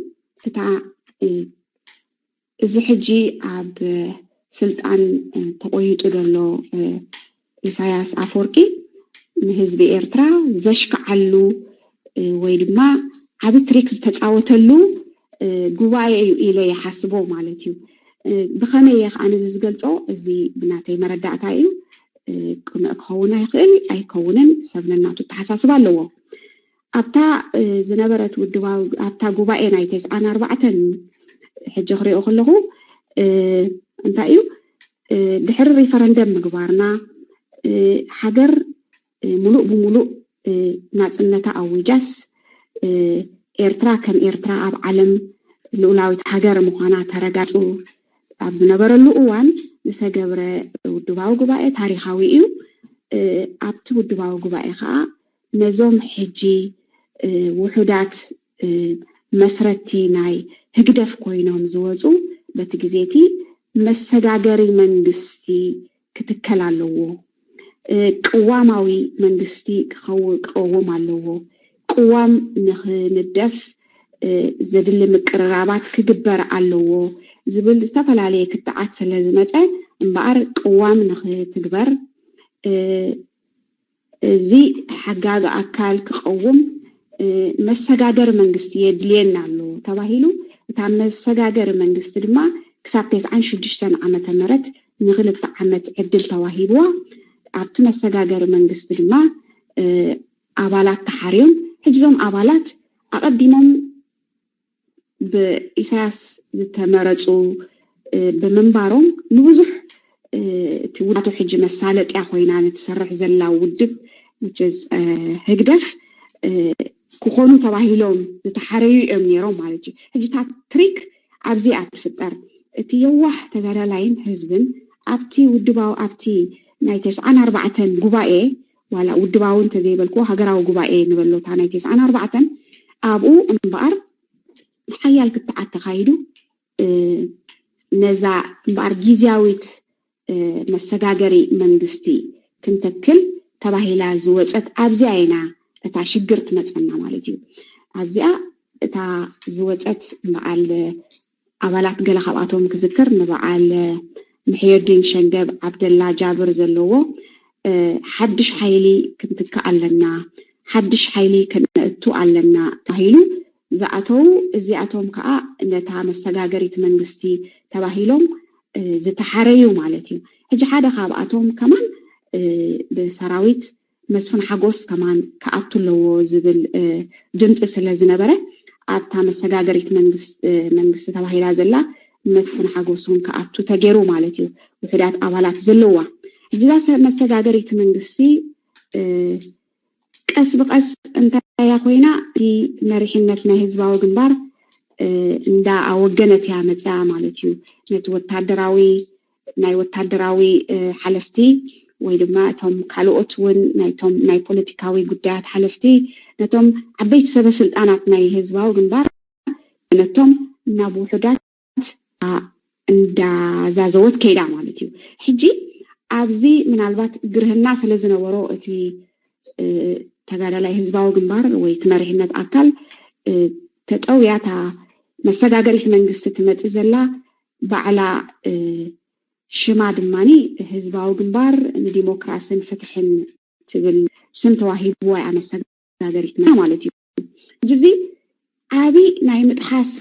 እታ እዚ ሕጂ ኣብ ስልጣን ተቆይጡ ዘሎ ኢሳያስ አፈወርቂ ንህዝቢ ኤርትራ ዘሽከዓሉ ወይ ድማ ዓብ ትሪክ ዝተጻወተሉ ጉባኤ እዩ ኢለ ይሓስቦ ማለት እዩ ብኸመይ ኣነ ዝገልጾ እዚ ብናተይ መረዳእታ እዩ ክኸውን ይኽእል ኣይከውንን ሰብነናቱ ተሓሳስብ ኣለዎ ኣብታ ዝነበረት ውድባዊ ኣብታ ጉባኤ ናይ 94 ሕጂ ክሪኦ ከለኹ እንታይ እዩ ድሕሪ ሪፈረንደም ምግባርና ሃገር ሙሉእ ብሙሉእ ናጽነታ ኣውጃስ ኤርትራ ከም ኤርትራ ኣብ ዓለም ልኡላዊት ሃገር ምዃና ተረጋጹ ኣብ ዝነበረሉ እዋን ዝተገብረ ውድባዊ ጉባኤ ታሪኻዊ እዩ ኣብቲ ውድባዊ ጉባኤ ከዓ ነዞም ሕጂ ውሑዳት መስረቲ ናይ ህግደፍ ኮይኖም ዝወፁ በቲ ግዜቲ መሰጋገሪ መንግስቲ ክትከል ኣለዎ ቅዋማዊ መንግስቲ ክቀውም ኣለዎ ቅዋም ንኽንደፍ ዘድሊ ምቅርራባት ክግበር ኣለዎ ዝብል ዝተፈላለየ ክትዓት ስለ ዝመፀ እምበኣር ቅዋም ንኽትግበር እዚ ሓጋግ ኣካል ክቀውም መሰጋገር መንግስቲ የድልየና ኣሎ ተባሂሉ እታ መሰጋገር መንግስቲ ድማ ክሳብ 96 ዓመተ ምህረት ንኽልተ ዓመት ዕድል ተዋሂብዋ ኣብቲ መሰጋገር መንግስቲ ድማ ኣባላት ተሓርዮም ሕጂዞም ኣባላት ኣቀዲሞም ብኢሳያስ ዝተመረፁ ብምንባሮም ንብዙሕ እቲ ውዳቱ ሕጂ መሳለጥያ ኮይና ንትሰርሕ ዘላ ውድብ ህግደፍ ክኾኑ ተባሂሎም ዝተሓረዩ እዮም ነይሮም ማለት እዩ ሕጂታ ትሪክ ኣብዚ ኣትፍጠር እቲ የዋህ ተጋዳላይን ህዝብን ኣብቲ ውድባዊ ኣብቲ ናይ 94 ጉባኤ ዋላ ውድባዊ እንተዘይበልኩ ሃገራዊ ጉባኤ ንበሎታ ናይ 94 ኣብኡ እምበኣር ሓያል ክትዓት ተኻይዱ ነዛ እምበኣር ጊዜያዊት መሰጋገሪ መንግስቲ ክንተክል ተባሂላ ዝወፀት ኣብዚኣ ኢና እታ ሽግር ትመፀና ማለት እዩ ኣብዚኣ እታ ዝወፀት በዓል ኣባላት ገለ ካብኣቶም ክዝክር ንበዓል ምሕየድን ሸንገብ ዓብደላ ጃብር ዘለዎ ሓድሽ ሓይሊ ክንትካ ኣለና ሓድሽ ሓይሊ ክንእቱ ኣለና ተባሂሉ ዝኣተው እዚኣቶም ከዓ ነታ መሰጋገሪት መንግስቲ ተባሂሎም ዝተሓረዩ ማለት እዩ ሕጂ ሓደ ካብኣቶም ከማን ብሰራዊት መስፍን ሓጎስ ከማን ከኣቱ ኣለዎ ዝብል ድምፂ ስለ ዝነበረ ኣብታ መሰጋገሪት መንግስቲ ተባሂላ ዘላ መስፍን ሓጎስን ከኣቱ ተገይሩ ማለት እዩ ውሕዳት ኣባላት ዘለዋ ሕጂ መሰጋገሪት መንግስቲ ቀስ ብቀስ እንታይ ኮይና እቲ መሪሕነት ናይ ህዝባዊ ግንባር እንዳ ኣወገነት ያ መፅያ ማለት እዩ ነቲ ናይ ወታደራዊ ሓለፍቲ ወይ ድማ እቶም ካልኦት እውን ናይ ፖለቲካዊ ጉዳያት ሓለፍቲ ነቶም ዓበይቲ ሰበስልጣናት ናይ ህዝባዊ ግንባር ነቶም ናብ ውሕዳት እንዳዛዘወት ከይዳ ማለት እዩ ሕጂ ኣብዚ ምናልባት ግርህና ስለ ዝነበሮ እቲ ተጋዳላይ ህዝባዊ ግንባር ወይ መሪሕነት ኣካል ተጠውያታ መሰጋገሪት መንግስቲ ትመፅእ ዘላ ባዕላ ሽማ ድማኒ ህዝባዊ ግንባር ንዲሞክራሲን ፍትሕን ትብል ስም ተዋሂብዋ መሰጋገሪት ማለት እዩ ሕጂ ዓቢ ናይ ምጥሓስ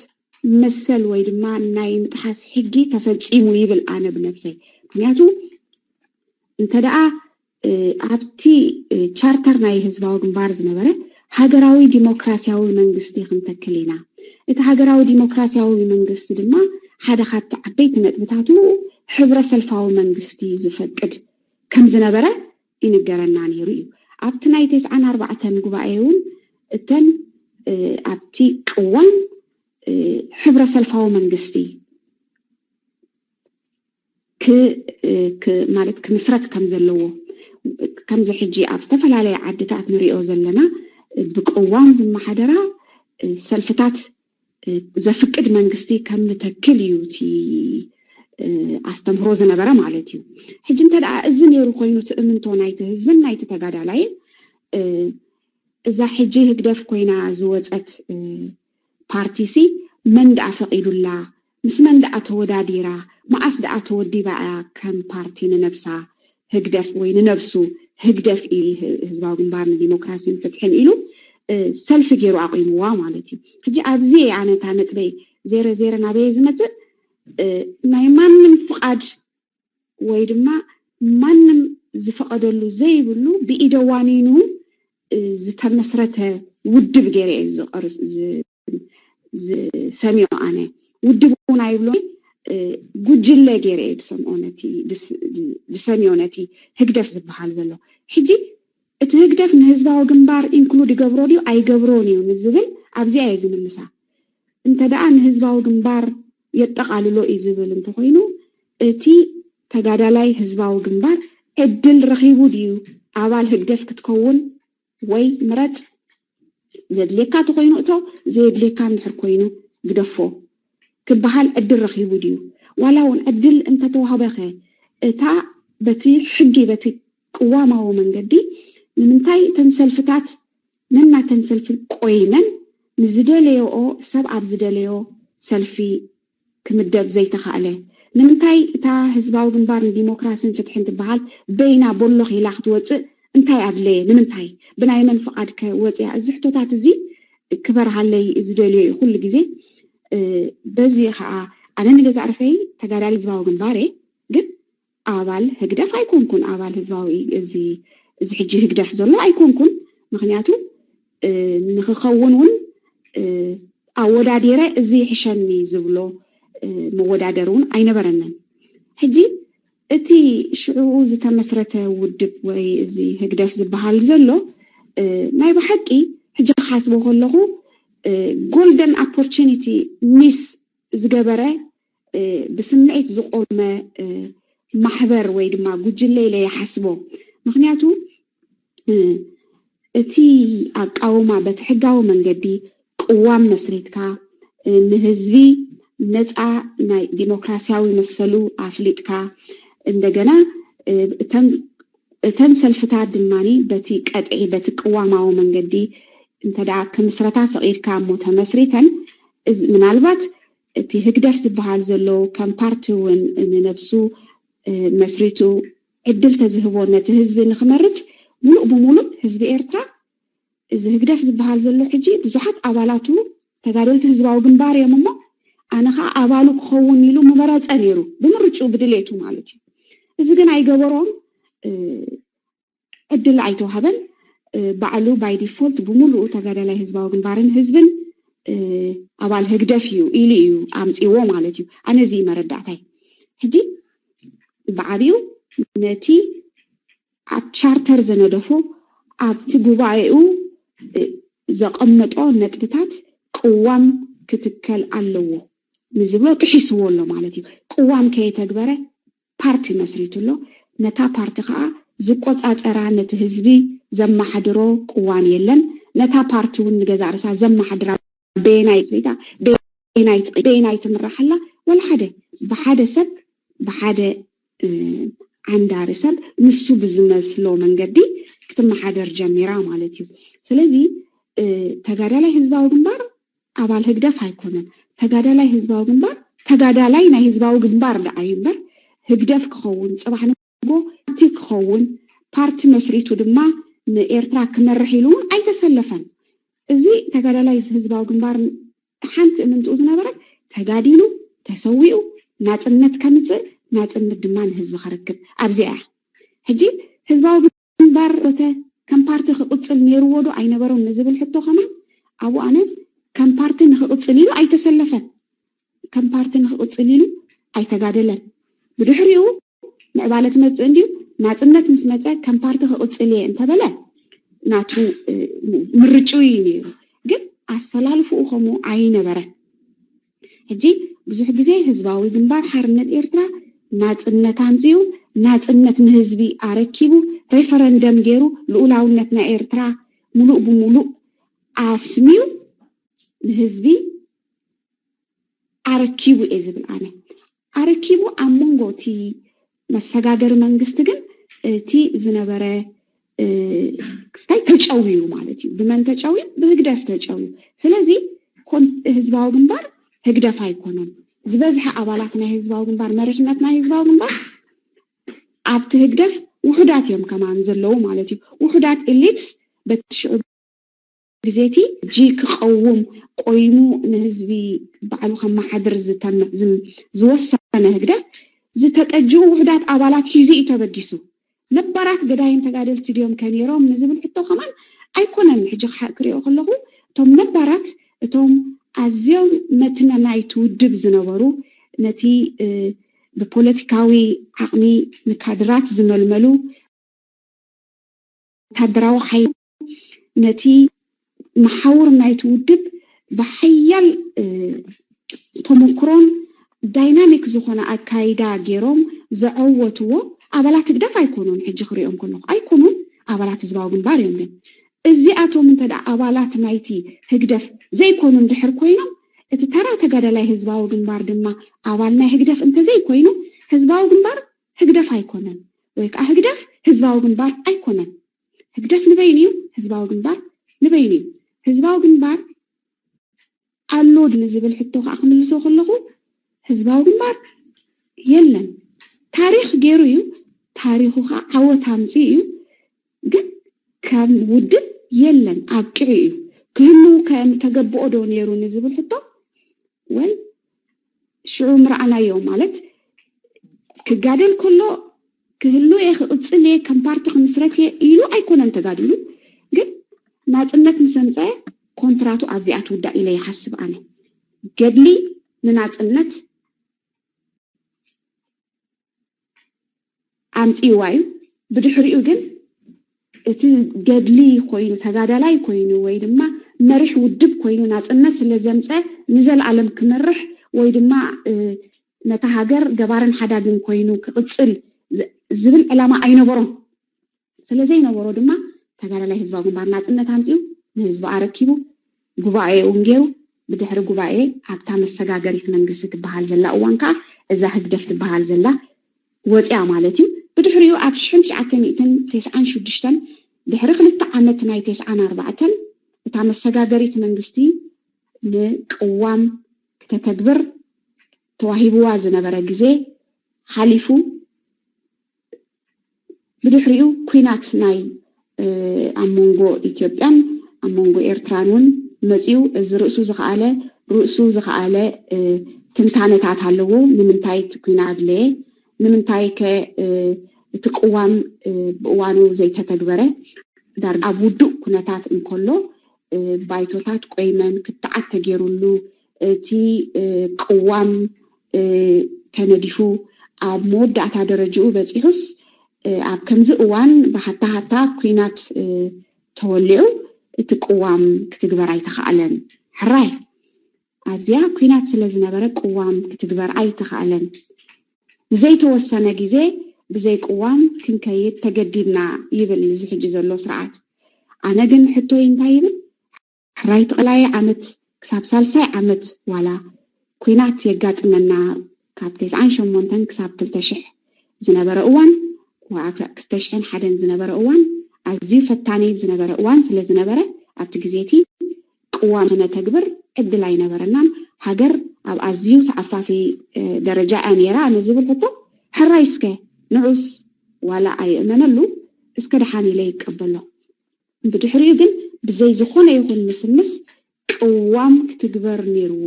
مسل ويدما نايم تحس حجي تفلسيمو يبل أنا بنفسي معناته انت دعا عبتي تشارتر ناي هزباو جنبار زنبرة هاجراوي ديمقراطياوي منجستي خمتكلينا إت هاجراوي ديمقراطياوي منجستي دما حدا خات عبيت نتبتاتو حبر سلفاوي منجستي زفقد كم زنبرة ينقرنا نيريو عبت ناي 94 جبايون التن عبتي قوان حبر سلفاوي منجستي مالت كمسرت كم زلوه كم زي حجي أبستفل على عدتات نريو زلنا بقوام زم حدرا سلفتات زفقد منجستي كم تكليوتي أستمرو زنبرا مالتيو حجي انت دعا ازن يرو خوينو تأمنتو نايت هزبن نايت تقاد علي إذا حجي هكدف كوينا زوزت بارتيسي من دعا فقيدو الله مس من دعا توداديرا ما أصدق أتودي بقى كم بارتين نفسها هجدف وين نفسه هجدف إيه هزباو جنبارنا ديمقراطية فتحين إلو سلف جيرو عقيموا مالتي هجي أبزي يعني تانت بي زير نبي زمت ما يمنم فقد ويدما منم زفقد له زي بلو بإدوانينو زتمسرته ودب جري ز سميو أنا ودبونا يبلو جوجل جيري بسمونتي بسميونتي هكدف زبحال زلو حجي اتهكدف نهزباو جنبار انكلود جبرونيو اي جبرونيو نزبل ابزي اي زملسا انت دعا نهزباو جنبار يتقاللو يزبل انت خوينو اتي تقادالاي هزباو جنبار ادل رخيبو ديو عوال هكدف كتكون وي مرات زدليكا تخوينو اتو زدليكا نحر كوينو قدفو كبحال أدل رخيبو ديو ولو أدل أنت توهبخي تا بتي حقي بتي قوامه من قدي نمنتاي تنسلفتات ننا تنسلف قويمن نزدليو أو سبعة بزدليو سلفي كمدب زي تخالي نمنتاي تا هزباو جنبار ديمقراطية فتحين تبحال بينا بولخ يلاخت وصء انتاي عدلي نمنتاي بناي من فقاد كوصيها الزحتوتات زي كبر علي زدليو كل جزي بزي خا أنا نجز عرفي تجاري زباو جنباري جد أول هجدف أيكون كون أول هزباوي زي حجي هجدف زلوا أيكون كون مخنياتو نخخونون أودا ديرة زي حشني زبلو مودا درون أين برنن حجي أتي شعوز تمسرته ودب وي زي هجدف زبحال زلوا ما يبحكي حجي حاسبه خلقو golden opportunity miss زجبرة بسمعت زقوم محبر ويد ما جوجلي لي حسبه مخنياتو تي أقاوما بتحجاو من جدي قوام مسرتك نهزبي نزع ناي ديمقراطياوي مسلو أفلتك عندنا تنسل فتاة دماني بتي قطعي بتقواما ومن جدي انت دعا كمسرتا فقير كامو تمسرتا من البات تي هكدف زبحال زلو كم بارتو نفسو مسريتو عدل تزهبونا تهزب نخمرت ملؤ بملؤ هزب إيرترا إذا هكدف زبحال زلو حجي بزحات أبالاتو تقارل تهزباو جنبار يا ماما أنا خا أبالو كخون ميلو مبارات أنيرو بمرجو بدليتو مالتي إذا كان عيقبرون عدل عيتو هبل بعلو باي ديفولت بملؤ تقارل هزباو جنبارن هزبن أبال هكدفيو إليو أمسيو مالتيو أنا زي مردعتي حجي بعبيو نتي أتشارتر زندفو أبتي قبائيو زقمتو نتبتات قوام كتكال اللو نزبلو تحسوه اللو مالتيو قوام كي تقبره بارتي مسريتو اللو نتا بارتي خاا زقوت أترا نتهزبي زم حدرو قوام يلن نتا بارتي ونقزارسا زم حدرا بيناي سريتا بيناي تمرحلا ولا حدا بحدا سب بحدا عندها سب نسو بزمسلو من قدي كتم حدر جميرا مالتيو سلازي تقادالاي هزباو جنبار أبال هكدف هيكونن تقادالاي هزباو جنبار تقادالاي نا هزباو جنبار دعينبر هكدف كخون صباح نبو تيك خون بارتي مسريتو دما نإيرترا كمرحيلون أي تسلفن زي تقادالاي هزباو جنبار حانت من تؤذنا برك ተጋዲሉ ተሰዊኡ ናጽነት ከምጽእ ናጽነት ድማ ንህዝቢ ክረክብ ኣብዚኣ ሕጂ ህዝባዊ ግንባር ከም ፓርቲ ክቅጽል ነይርዎ ዶ ኣይነበሮም ንዝብል ሕቶ ኸማ ኣብኡ ኣነ ከም ፓርቲ ንክቅጽል ኢሉ ኣይተሰለፈን ከም ፓርቲ ንክቅጽል ኢሉ ኣይተጋደለን ብድሕሪኡ ምዕባለት መጽእ እንዲሁ ናጽነት ምስ መጸ ከም ፓርቲ ክቅጽል እየ እንተበለ ናቱ ምርጭው እዩ ነይሩ ግን ኣሰላልፉኡ ከምኡ ኣይነበረን ሕጂ ብዙሕ ግዜ ህዝባዊ ግንባር ሓርነት ኤርትራ ናጽነት ኣምጽኡ ናጽነት ንህዝቢ ኣረኪቡ ሬፈረንደም ገይሩ ልኡላውነት ናይ ኤርትራ ሙሉእ ብሙሉእ ኣስሚዩ ንህዝቢ ኣረኪቡ እየ ዝብል ኣነ ኣረኪቡ ኣብ መንጎ እቲ መሰጋገሪ መንግስቲ ግን እቲ ዝነበረ ክስታይ ተጨውዩ ማለት እዩ ብመን ተጨውዩ ብህግደፍ ተጨውዩ ስለዚ ህዝባዊ ግንባር ህግደፍ ኣይኮነን ዝበዝሐ ኣባላት ናይ ህዝባዊ ግንባር መሪሕነት ናይ ህዝባዊ ግንባር ኣብቲ ህግደፍ ውሕዳት እዮም ከማን ዘለዉ ማለት እዩ ውሕዳት ኤሊትስ በትሽዑ ግዜቲ ጂ ክቀውም ቆይሙ ንህዝቢ ባዕሉ ከመሓድር ዝወሰነ ህግደፍ ዝተቀጅኡ ውሕዳት ኣባላት ሒዙ እዩ ተበጊሱ ነባራት ገዳይን ተጋደልቲ ድዮም ከነይሮም ንዝብል ሕቶ ከማን ኣይኮነን ሕጂ ክሪኦ ከለኹ እቶም ነባራት እቶም ኣዝዮም መትነ ናይቲ ውድብ ዝነበሩ ነቲ ብፖለቲካዊ ዓቕሚ ንካድራት ዝመልመሉ ወታደራዊ ሓይሊ ነቲ መሓውር ናይቲ ውድብ ብሓያል ተመክሮን ዳይናሚክ ዝኾነ ኣካይዳ ገይሮም ዘዕወትዎ ኣባላት ህግደፍ ኣይኮኑን ሕጂ ክሪኦም ከለኹ ኣይኮኑን ኣባላት ህዝባዊ ግንባር እዮም ግን እዚኣቶም እንተዳ ኣባላት ናይቲ ህግደፍ ዘይኮኑ እንድሕር ኮይኖም እቲ ተራ ተጋዳላይ ህዝባዊ ግንባር ድማ ኣባል ናይ ህግደፍ እንተዘይኮይኑ ህዝባዊ ግንባር ህግደፍ ኣይኮነን ወይ ከዓ ህግደፍ ህዝባዊ ግንባር ኣይኮነን ህግደፍ ንበይን እዩ ህዝባዊ ግንባር ንበይን እዩ ህዝባዊ ግንባር ኣሎ ንዝብል ሕቶ ከዓ ክምልሶ ከለኹ ህዝባዊ ግንባር የለን ታሪክ ገይሩ እዩ ታሪኹ ከዓ ዓወት ኣምፂ እዩ ግን ከም ውድብ የለን ኣብቅዕ እዩ ክህሉ ከም ተገብኦ ዶ ነይሩ ንዝብል ሕቶ ወይ ሽዑ ምርኣናዮ ማለት ክጋደል ከሎ ክህሉ ክቅጽል ከም ፓርቲ ክምስረት ኢሉ ኣይኮነን ተጋዲሉ ግን ናጽነት ምሰምፀ ኮንትራቱ ኣብዚኣ ትውዳእ ኢለ ይሓስብ ኣነ ገድሊ ንናጽነት ኣምፂዋ እዩ ብድሕሪኡ ግን እቲ ገድሊ ኮይኑ ተጋዳላይ ኮይኑ ወይ ድማ መሪሕ ውድብ ኮይኑ ናጽነት ስለዘምፀ ንዘለዓለም ክመርሕ ወይ ድማ ነታ ሃገር ገባርን ሓዳግን ኮይኑ ክቅጽል ዝብል ዕላማ ኣይነበሮም ስለዘይነበሮ ድማ ተጋዳላይ ህዝባዊ ግንባር ናጽነት ኣምፂኡ ንህዝቢ ኣረኪቡ ጉባኤ ገይሩ ብድሕሪ ጉባኤ ኣብታ መሰጋገሪት መንግስቲ ትበሃል ዘላ እዋን ከዓ እዛ ህግደፍ ትበሃል ዘላ ወፂያ ማለት እዩ ብድሕሪኡ ኣብ 1996 ድሕሪ 2 ዓመት ናይ 94 እታ መሰጋገሪት መንግስቲ ንቅዋም ከተተግብር ተዋሂብዋ ዝነበረ ግዜ ሓሊፉ ብድሕሪኡ ኩናት ናይ ኣብ መንጎ ኢትዮጵያን ኣብ መንጎ ኤርትራን እውን መፂኡ እዚ ርእሱ ዝኸኣለ ትንታነታት ኣለዎ ንምንታይ ኩናት ኣድለየ ንምንታይ እቲ ቅዋም ብእዋኑ ዘይተተግበረ ዳር ኣብ ውዱእ ኩነታት እንከሎ ባይቶታት ቆይመን ክትዓት ተገይሩሉ እቲ ቅዋም ተነዲፉ ኣብ መወዳእታ ደረጃኡ በፂሑስ ኣብ ከምዚ እዋን ብሓታ ኩናት ተወሊዑ እቲ ቅዋም ክትግበር ኣይተኸኣለን ሕራይ ኣብዚያ ኩናት ስለ ዝነበረ ቅዋም ክትግበር ኣይተኸኣለን ዘይተወሰነ ግዜ ብዘይ ቅዋም ክንከይድ ተገዲድና ይብል እዚ ሕጂ ዘሎ ስርዓት ኣነ ግን ሕቶይ እንታይ ይብል ሕራይ ተቕላይ ዓመት ክሳብ 30 ዓመት ዋላ ኩናት የጋጥመና ካብ 98 ክሳብ 2000 ዝነበረ እዋን ክሳብ 2001 ዝነበረ እዋን ኣዝዩ ፈታኒ ዝነበረ እዋን ስለ ዝነበረ ኣብቲ ግዜቲ ቅዋም ነተግብር ዕድል ኣይነበረናን ሃገር ኣብ ኣዝዩ ተዓፋፊ ደረጃ ነይራ ንዝብል ሕቶ ሕራይ እስከ ንዑስ ዋላ ኣይእመነሉ እስከ ደሓን ኢለ ይቀበሎ ብድሕሪኡ ግን ብዘይ ዝኾነ ይኹን ምስምስ ቅዋም ክትግበር ነይርዎ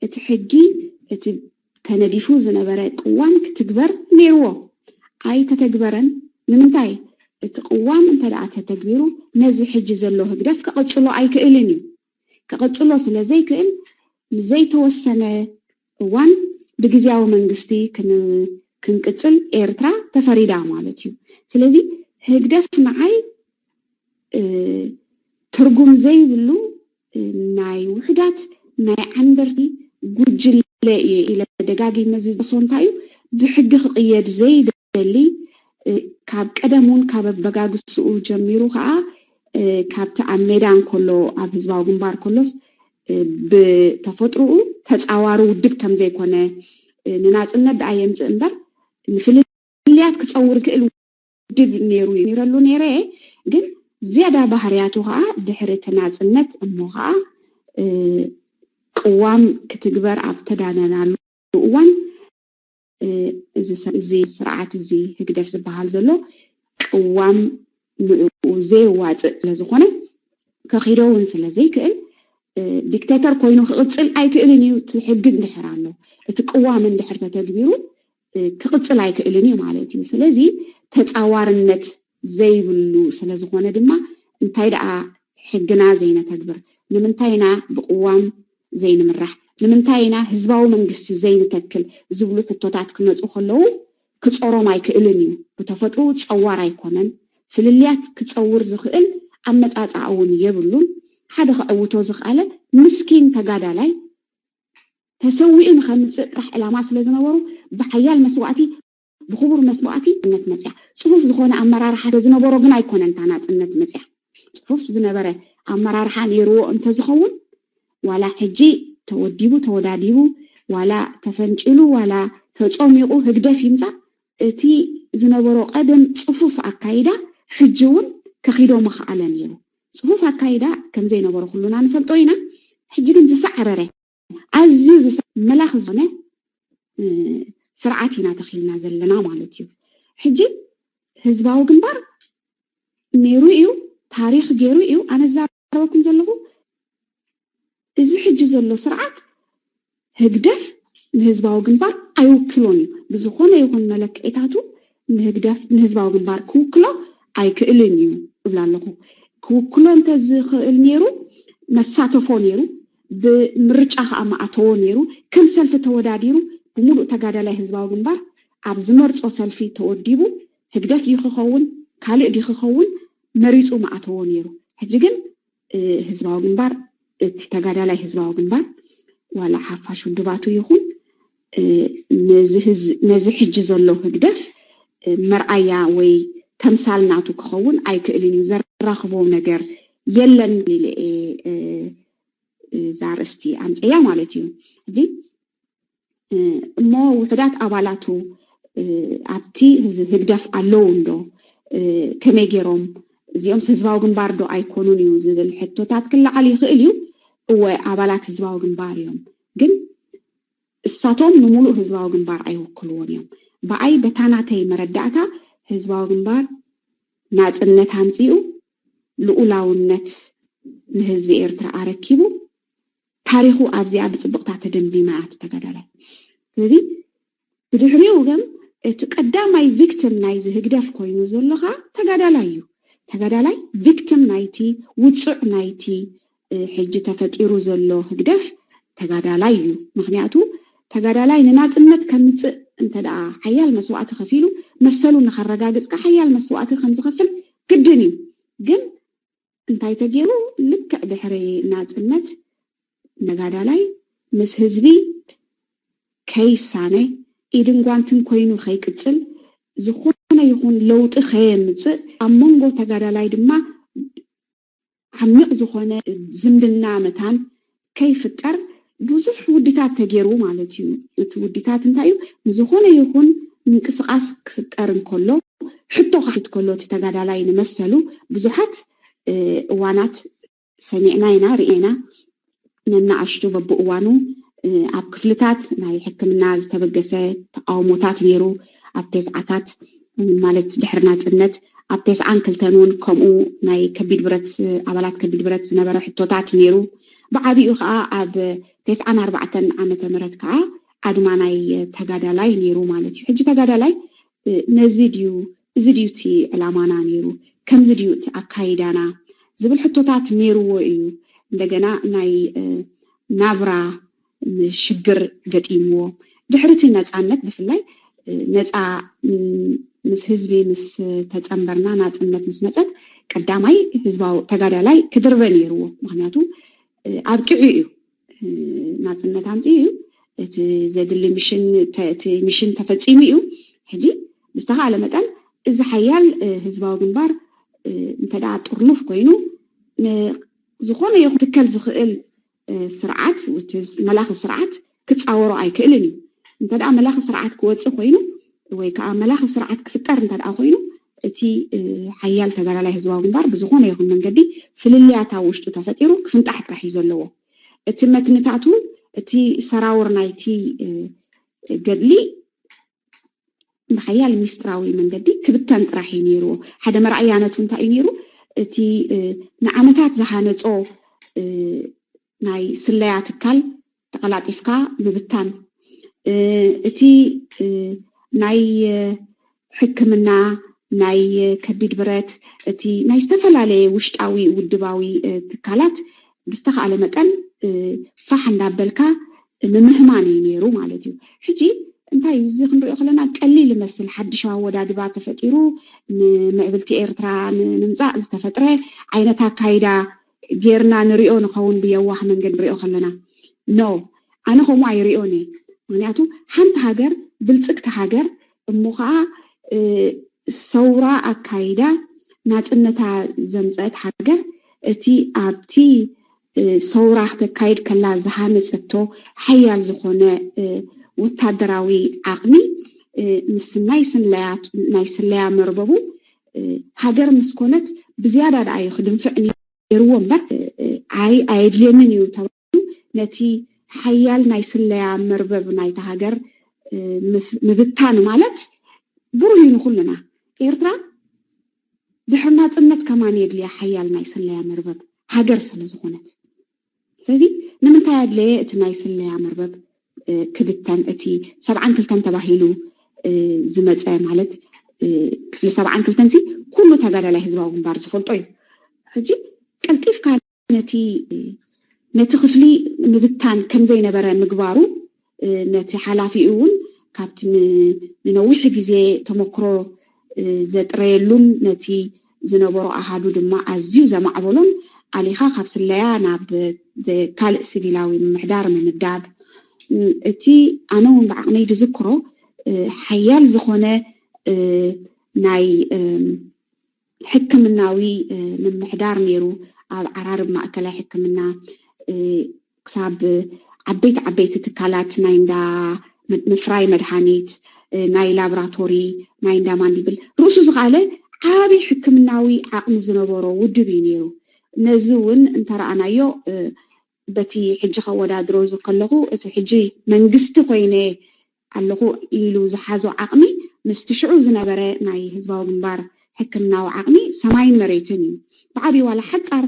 اتحجي تنديفو زنبرة قوام كتكبر نيرو أي تتكبرن نمنتاي القوام انت لا تتكبرو نزي حجي زلو هقدف كقصلو أي كإلني كقصلو سلازي كإل زي توسنة قوام بجزاو منجستي كنقتل إيرترا تفريدا مالتيو سلازي هقدف معي ترجم زي بلو ناي وحدات ناي عندرتي جوجل إلى دقاقي مزيد بصونتايو بحق قياد زي دلي كاب قدمون كاب بقاق السؤول جميرو خاا كاب تعميدان كله عبزباو جنبار كلوس بتفطرو تتعوارو ودب كم زي كونه نناس الند عيام زنبر نفليات كتصور كإلو دب نيرو ينيرلو نيري جن زيادة بحرياتو خاا دحري تناس الند امو خاا قوام كتكبر عبتدانا لوان زي سرعات زي هكدف زبحال زلو قوام زي واجه لزخونه كخيرون سلازي كإل ديكتاتر كوينو خقصل أي كإلني تحقق نحرانو تقوام اندحر تتكبيرو كقصل أي كإلني مالتي سلازي تتعوار النت زي بلو سلازخونه دما انتاي دعا حقنا زينا تكبر نمنتاينا بقوام زي نمرح لمنتاينا هزباو منجست زي نتكل زبلو حطوتات كنصو خلو كصورو ماي كإلني بتفطرو تصوار ايكونن فلليات كتصور زخእል አመጻጻውን የብሉን ሓደ ከአውቶ ዝኽአለ ምስኪን ተጋዳላይ ተሰዊኡን ከምጽ ጥራሕ ዕላማ ስለዝነበሩ በሐያል መስዋዕቲ بخبر مسبوعتي نت متيا صفوف زخونه امرار حدا زنبرو ግን አይኮነን ታናጽነት መጽያ صفوف ዝነበረ አመራር ሓን ይርዎ እንተ ዝኸውን ዋላ ሕጂ ተወዲቡ ተወዳዲቡ ዋላ ተፈንጭሉ ዋላ ተጾሚቁ ህግደፍ ይምጻ እቲ ዝነበሮ ቀደም ጽፉፍ አካይዳ ሕጂውን ከኺዶ መخአለ ነይሩ ጽፉፍ አካይዳ ከም ዘይነበሮ ሁሉና ንፈልጦ ኢና ሕጂ ግን ዝሰዓረረ አዝዩ መላኽ ዝሆነ سرعتنا تخيلنا زلنا مالتيو حجي هزباو جنبار نيرويو تاريخ جيرويو أنا زاربكم زلهم إذا حجي زلو سرعات هقدف نهزباو جنبار أيوكلوني بزخونة يكون ملك إتاتو نهقدف نهزباو جنبار كوكلو أي كإلنيو بلا لكو كوكلو أنت زخيل مساتفو نيرو بمرجعه أما أتو نيرو كم سلف توداديرو بمولو تقادلاي هزباو جنبار عبزمرصو سلفي توديبو هقدف يخخون كالئ يخخون مريصو معتو نيرو حجيجن هزباو جنبار تقادلاي هزباو جنبار ولا حفاشو دباتو يخون نزي حج زلو هقدف مرعيا وي تمثال ناتو كخون اي كإلين زرخبو نجر يلن زارستي أمزيا مالتيو دي مو وحدات أبالاتو أبتي هقدف ألوندو كميجيروم زيوم سزباو جنباردو أيكونونيو زي الحتو تاتكل علي خيليو هو أبالات هزباو جنباريوم جن الساتوم نمولو هزباو جنبار أيوكلونيوم بأي بتاناتي مردعتا هزباو جنبار ناس النت همزيو لأولاو النت نهزب إيرترا أركيبو تاريخو أبزي بصبقتا تدنبي معات تقدالاي ስለዚህ ብድሕሪኡ ግን እቲ ቀዳማይ ቪክቲም ናይዚ ህግደፍ ኮይኑ ዘለኻ ተጋዳላይ ቪክቲም ናይቲ ውፅዕ ናይቲ ሕጂ ተፈጢሩ ዘሎ ህግደፍ ተጋዳላይ እዩ ምክንያቱ ተጋዳላይ ንናጽነት ከምጽእ እንተዳ ሓያል መስዋዕቲ ከፊሉ መሰሉ ንኸረጋግጽ ሓያል መስዋዕቲ ከም ዝኸፍል ግድን እዩ ግን እንታይ ተገይሩ ልክዕ ድሕሪ ናጽነት ነጋዳላይ ምስ ህዝቢ كيسانه إذن قانتن كوينو خي كتسل زخونا يخون لوط خيمز أمونغو تقارالاي دما عميق زخونا زمدنا متان كيف التر بوزح وديتات تجيرو مالتيو وديتات انتايو زخونا يخون منكسقاس كترن كله حتو خحيت كله تتقارالاي نمسلو بزحات وانات سمعناينا رئينا ننعشتو ببقوانو أب كفلتات ناي حكمنا زتبقسة تقاوموتات نيرو أب تسعتات مالت دحرنات النت أبتس عن كلتنون كمو ناي كبير برت عبالات كبير برت نبرة حتوتات ميرو بعبي أخا أب 94 عام تمرت كا أدما ناي تجادلاي نيرو مالتي حجي تجادلاي نزيديو تي الأمانة نيرو كم زديو تي أكايدانا زبل حتوتات ميرو وإيو دجنا ناي نابرا شجر قديمو دحرتي الناس عنك بفلاي ناس مس حزبي مس تتأمبرنا ناس عنك مس مزت قدامي حزباو تجادلاي كدربن يرو معناته أبكيو ناس عنك همزيو زاد اللي مشن تفتيميو حدي بستها على متن إذا حيال حزباو جنبار انتدع طرلوف كوينو زخونه يختكل زخيل سرعات وتز ملاخ سرعات كتصوروا أي كإلني انتدع ملاخ سرعات كوتس كوينو ويكا ملاخ سرعات كفتر انتدع كوينو تي حيال تجار عليه حزباو جنبار بزخونه يكون من جدي في اللي عتاوشتو تفتيرو كفن تحت راح يزلوه التمت نتاعتو تي سراور نايتي قدلي بخيال مستراوي من قدي كبتان راح ينيرو حدا مرعيانته انت ينيرو تي نعمتات زحانصو ناي سلايات كال تقلاطيفكا ببتان تي ناي حكمنا ناي كبيد برات تي ناي استفلالي وشطاوي ودباوي تكالات بستخاله متن فحنا بلكا ممهماني نيرو مالتيو حجي انتي يزي خنريو خلنا قليل مسل حدش ودادبا تفطيرو معبلتي إيرترا نمصا زتفطره عينتا كايدا غيرنا نريو نخون بيواح منقد نريو خلنا نو انا خو ما يريوني معناتو حنت هاجر بلصقت هاجر امخا ثورة اكايدا ناصنتا زمصت هاجر اتي ابتي ثورة تكايد كلا زحانصتو حيال زخونه وتادراوي عقمي ناي سلايا مرببو هاجر مسكونت بزيادة دعي خدم فعني يروم بر عاي دليمن يوتاو نتي حيال ناي سلايا مربب ناي تهاجر مبتان مالت بروهين كلنا إيرترا دحرنا صنت كمان يدلي حيال ناي سلايا مربب هاجر سلازخونت سازي نمنتا يدلي ناي سلايا مربب كبتان اتي 7 كلتان تباهيلو زمصه مالت كفل 7 كلتانسي كله تغادلاي حزباو جنبار زفلطو حجي قلطيف كانتي نتي خفلي مبتان كم زي نبره مغبارو نتي حلافي اون كابتن نوح غزي تمكرو زطريلون نتي زنبرو احادو دما ازيو زمعبلون عليها خبسلايا ناب كال سيفيلاوي محدار من الداب اتي انا بعقني تذكره حيال زخونه ناي حكمناوي من محدار نيرو عرارب ماكله حكمنا كساب عبيت تكالات نايندا مفراي مدحانيت ناي لابراتوري نايندا مانديبل روسو زغاله عابي حكمناوي عقم زنبرو ودبي نيرو نزون انترانايو بتي حجي خودادرو زكلغو اس حجي منغست خوينه علغو إلو زحازو عقمي مستشعو زنبره ناي حزباو جنبار حكمناو عقمي سماين مريتني بعبي ولا حصر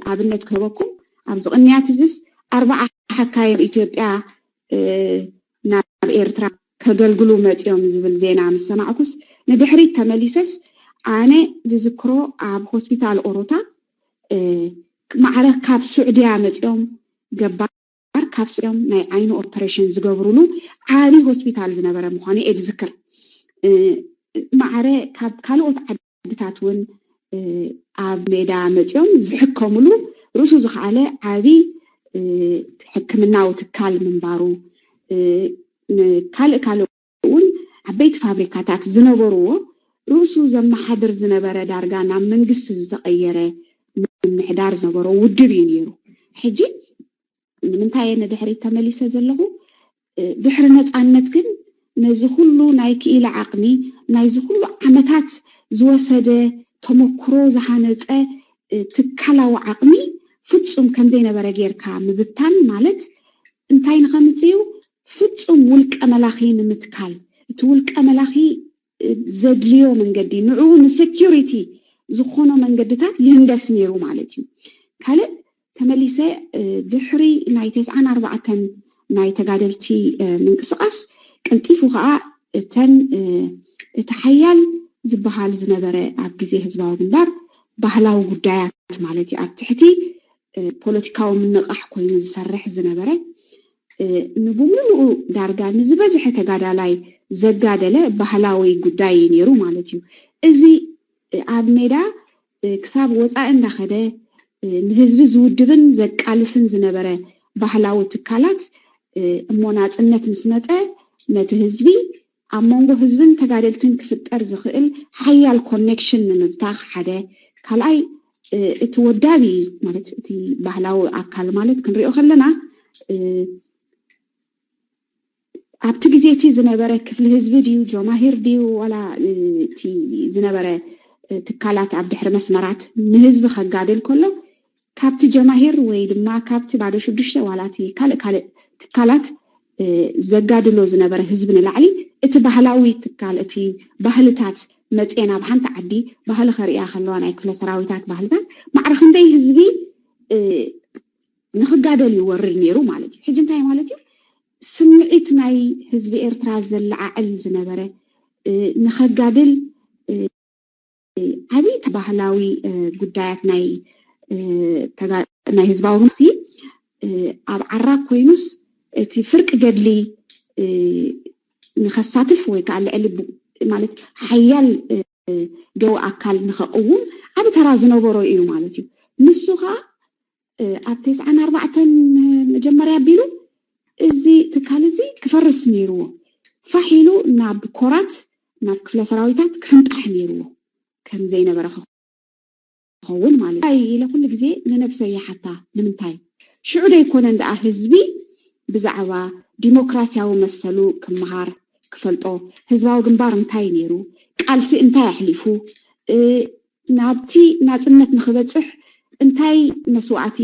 ابنت كبكم ابز قنيات زس 4 حكاير ኢትዮጵያ ናብ ኤርትራ ከገልግሉ መጽዮም ዝብል ዜና መስማዕኩስ ንድሕሪት ተመሊሰስ ኣነ ዝዝክሮ ኣብ ሆስፒታል ኦሮታ معركة كاب سعودية متيوم جبار كاب سعودية ناي عينو أوبريشن زجبرونو عالي هوسبيتال زنبرة مخاني أتذكر معركة كاب كالوت عدتاتون عب ميدا متيوم زحكملو رسو زخالة عبي حكمنا وتكال من بارو كالون عبيت فابريكاتات زنبرو رسو زم حدر زنبرة دارجانا من قصة زتغيره محدار زبرو ودبي نيرو حجي من تاينا دحري تمليسه زلغو دحر نصانت كن نزي كله نايك الى عقمي نايزي كله عمتات زوسده تمكرو زحانصه تكلاو عقمي ፍጹም ከም ዘይነበረ ጌርካ ምብታን ማለት እንታይ ንኸምጽዩ ፍጹም ውልቀ መላኺ ንምትካል እቲ ውልቀ መላኺ ዘድልዮ መንገዲ ንዑ ንሴኩሪቲ ዝኾነ መንገድታት ይህንደስ ነይሩ ማለት እዩ ካልእ ተመሊሰ ድሕሪ ናይ 94 ናይ ተጋደልቲ ምንቅስቃስ ቅልጢፉ ከዓ እተን እቲ ሓያል ዝበሃል ዝነበረ ኣብ ግዜ ህዝባዊ ግንባር ባህላዊ ጉዳያት ማለት እዩ ኣብ ትሕቲ ፖለቲካዊ ምንቕራሕ ኮይኑ ዝሰርሕ ዝነበረ ንብሙሉኡ ዳርጋ ንዝበዝሐ ተጋዳላይ ዘጋደለ ባህላዊ ጉዳይ ነይሩ ማለት እዩ እዚ ኣብ ሜዳ ክሳብ ወፃኢ እንዳኸደ ንህዝቢ ዝውድብን ዘቃልስን ዝነበረ ባህላዊ ትካላት እሞናፅነት ምስ መፀ ነቲ ህዝቢ ኣብ መንጎ ህዝብን ተጋደልትን ክፍጠር ዝኽእል ሓያል ኮኔክሽን ንምብታኽ ሓደ ካልኣይ እቲ ወዳቢ ማለት እቲ ባህላዊ ኣካል ማለት ክንሪኦ ከለና ኣብቲ ግዜ እቲ ዝነበረ ክፍሊ ህዝቢ ድዩ ጆማሂር ድዩ ዋላ እቲ ዝነበረ ትካላት ኣብ ድሕሪ መስመራት ንህዝቢ ከጋድል ከሎ ካብቲ ጀማሂር ወይ ድማ ካብቲ ባዶ 6 ዋላቲ ካልእ ትካላት ዘጋድሎ ዝነበረ ህዝቢ ንላዕሊ እቲ ባህላዊ ትካል እቲ ባህልታት መፅና ብሓንቲ ዓዲ ባህሊ ከሪያ ከለዋ ናይ ክፍለ ሰራዊታት ባህልታት ማዕረ ክንደይ ህዝቢ ንክጋደል ይወርድ ነይሩ ማለት እዩ ሕጂ እንታይ ማለት እዩ ስምዒት ናይ ህዝቢ ኤርትራ ዘለዓዕል ዝነበረ ንኸጋድል ዓብይ ባህላዊ ጉዳያት ናይ ህዝባዊ ምሲ ኣብ ዓራብ ኮይኑስ እቲ ፍርቂ ገድሊ ንኸሳትፍ ወይ ከዓ ልዕሊ ማለት ሓያል ገው ኣካል ንኸቅውም ኣብ ተራ ዝነበሮ እዩ ማለት እዩ ንሱ ከዓ ኣብ 94 መጀመርያ ኣቢሉ እዚ ትካል እዚ ክፈርስ ነይርዎ ፋሒሉ ናብ ኮራት ናብ ክፍለ ሰራዊታት ክህንጣሕ ነይርዎ ከም ዘይነበረ ክኸውን ማለት እዩ ኢለ ኩሉ ግዜ ንነብሰይ ሓታ ንምንታይ ሽዑ ደይኮነ እንዳ ህዝቢ ብዛዕባ ዲሞክራሲያዊ መሰሉ ክመሃር ክፈልጦ ህዝባዊ ግንባር እንታይ ነይሩ ቃልሲ እንታይ ኣሕሊፉ ናብቲ ናጽነት ንኽበጽሕ እንታይ መስዋዕቲ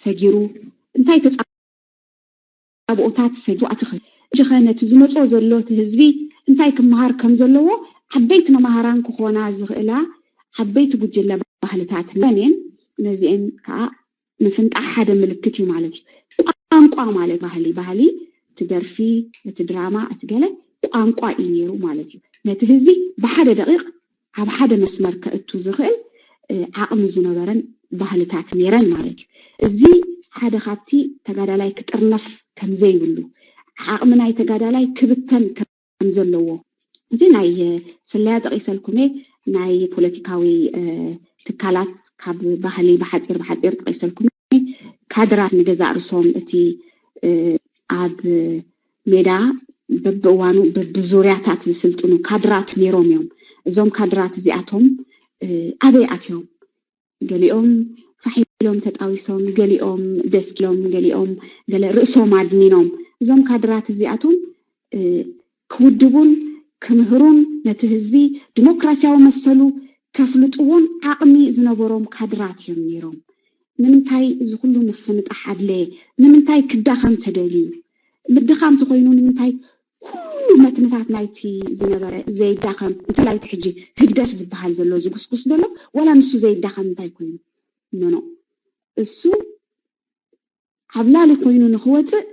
ሰጊሩ እንታይ ተጻብኦታት ሰጊዋት ጀኸነት ዝመጾ ዘሎ ህዝቢ እንታይ ክመሃር ከም ዘለዎ ዓበይቲ መማሃራን ክኾና ዝኽእላ ዓበይቲ ጉጅለ ባህልታት ለኔን ነዚአን ከዓ ንፍንጣሕ ሓደ ምልክት እዩ ማለት እዩ ቋንቋ ማለት ባህሊ ትደርፊ ትድራማ እትገለ ቋንቋ እዩ ነይሩ ማለት እዩ ነቲ ህዝቢ ብሓደ ደቂቕ ኣብ ሓደ መስመር ከእቱ ዝኽእል ዓቕሚ ዝነበረን ባህልታት ነይረን ማለት እዩ እዚ ሓደ ካብቲ ተጋዳላይ ክጥርነፍ ከም ዘይብሉ ዓቕሚ ናይ ተጋዳላይ ክብተን ከም ዘለዎ እዚ ናይ ስለያ ጠቂሰልኩሜ ናይ ፖለቲካዊ ትካላት ካብ ባህሊ ብሓፂር ጠቂሰልኩሜ ካድራት ንገዛእ ርሶም እቲ ኣብ ሜዳ በብእዋኑ በብዙርያታት ዝስልጥኑ ካድራት ነይሮም እዮም እዞም ካድራት እዚኣቶም ኣበይ ኣትዮም ገሊኦም ፋሒሎም ተጣዊሶም ገሊኦም ደስኪሎም ገሊኦም ገለ ርእሶም ኣድኒኖም እዞም ካድራት እዚኣቶም ክውድቡን ክምህሩን ነቲ ህዝቢ ዲሞክራሲያዊ መሰሉ ከፍልጥዎን ዓቕሚ ዝነበሮም ካድራት እዮም ነይሮም ንምንታይ እዚ ኩሉ ንፍንጣሕ ኣድለየ ንምንታይ ክዳኸም ተደልዩ ምድኻም ተኮይኑ ንምንታይ ኩሉ መትንታት ናይቲ ዝነበረ ዘይዳኸም እንታይ ሕጂ ህግደፍ ዝበሃል ዘሎ ዝጉስጉስ ዘሎ ወላ ንሱ ዘይዳኸም እንታይ ኮይኑ ኖ እሱ ዓብላሊ ኮይኑ ንኽወፅእ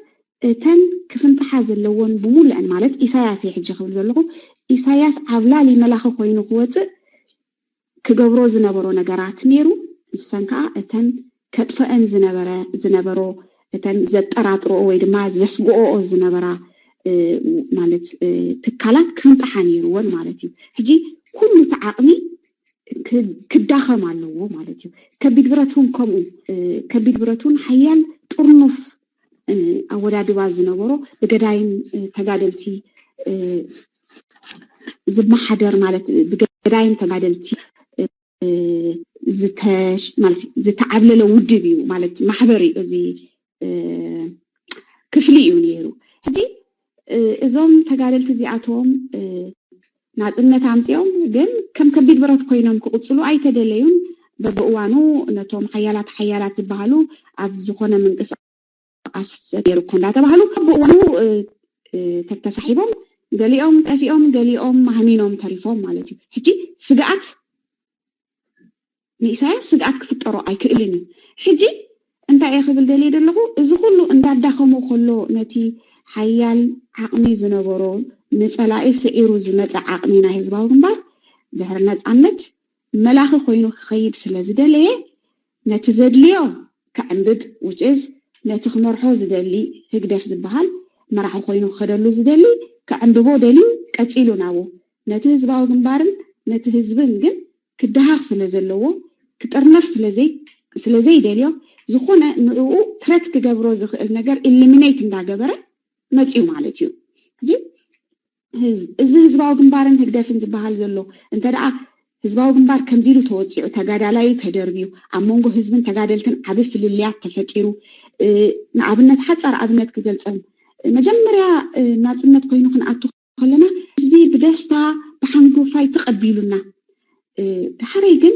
እተን ክፍንጣሓ ዘለዎን ብሙሉአን ማለት ኢሳያስ ሕጂ ክብል ዘለኹ ኢሳያስ ዓብላሊ መላኺ ኮይኑ ክወፅእ ክገብሮ ዝነበሮ ነገራት ነይሩ እሰን ከዓ እተን ከጥፈአን ዝነበሮ እተን ዘጠራጥሮ ወይ ድማ ዘስግኦ ዝነበራ ማለት ትካላት ክፍንጣሓ ነይሩዎን ማለት እዩ ሕጂ ኩሉ ተዓቕሚ ክዳኸም ኣለዎ ማለት እዩ ከቢድ ብረቱን ከምኡ ከቢድ ብረቱን ሓያል ጥርኑፍ ኣወዳድባ ዝነበሮ ብገዳይም ተጋደልቲ ዝመሓደር ማለት ብገዳይም ተጋደልቲ ዝተዓብለለ ውድብ እዩ ማለት ማሕበር እዩ እዚ ክፍሊ እዩ ነይሩ ሕጂ እዞም ተጋደልቲ እዚኣቶም ናጽነት ኣምፂኦም ግን ከም ከቢድ ብረት ኮይኖም ክቕፅሉ ኣይተደለዩን በብእዋኑ ነቶም ሓያላት ዝበሃሉ ኣብ ዝኾነ ምንቅስቃስ ነይሩ እኮ እንዳተባሃሉ በብእዋኑ ተተሳሒቦም ገሊኦም ጠፊኦም ገሊኦም ሃሚኖም ተሪፎም ማለት እዩ ሕጂ ስግኣት ንኢሳያስ ስግኣት ክፍጠሮ ኣይክእልን እዩ ሕጂ እንታይ ይኽብል ደልየ ደለኹ እዚ ኩሉ እንዳዳኸሙ ከሎ ነቲ ሓያል ዓቕሚ ዝነበሮ ንፀላኢ ስዒሩ ዝመፀ ዓቕሚ ናይ ህዝባዊ ግንባር ድሕሪ ነፃነት መላኺ ኮይኑ ክኸይድ ስለ ዝደለየ ነቲ ዘድልዮ ከዕንብብ ውጭዝ ነቲ ክመርሖ ዝደሊ ህግደፍ ዝበሃል መራሒ ኮይኑ ክኸደሉ ዝደሊ ከዕንብቦ ደልዩ ቀፂሉ ናብኡ ነቲ ህዝባዊ ግንባርን ነቲ ህዝብን ግን ክደሃኽ ስለ ዘለዎ ክጥርነፍ ስለዘይደልዮ ዝኾነ ንዕኡ ትረት ክገብሮ ዝኽእል ነገር ኢሊሚኔት እንዳገበረ መፂኡ ማለት እዩ እዚ ህዝባዊ ግንባርን ህግደፍን ዝበሃል ዘሎ እንተደኣ ህዝባዊ ግንባር ከምዚሉ ተወፂዑ ተጋዳላዩ ተደርቢዩ ኣብ መንጎ ህዝብን ተጋደልትን ዓብ ፍልልያት ተፈጢሩ ንኣብነት ሓፃር ኣብነት ክገልፀም መጀመርያ ናፅነት ኮይኑ ክንኣቱ ከለና ህዝቢ ብደስታ ብሓንጎፋይ ተቐቢሉና ድሓረይ ግን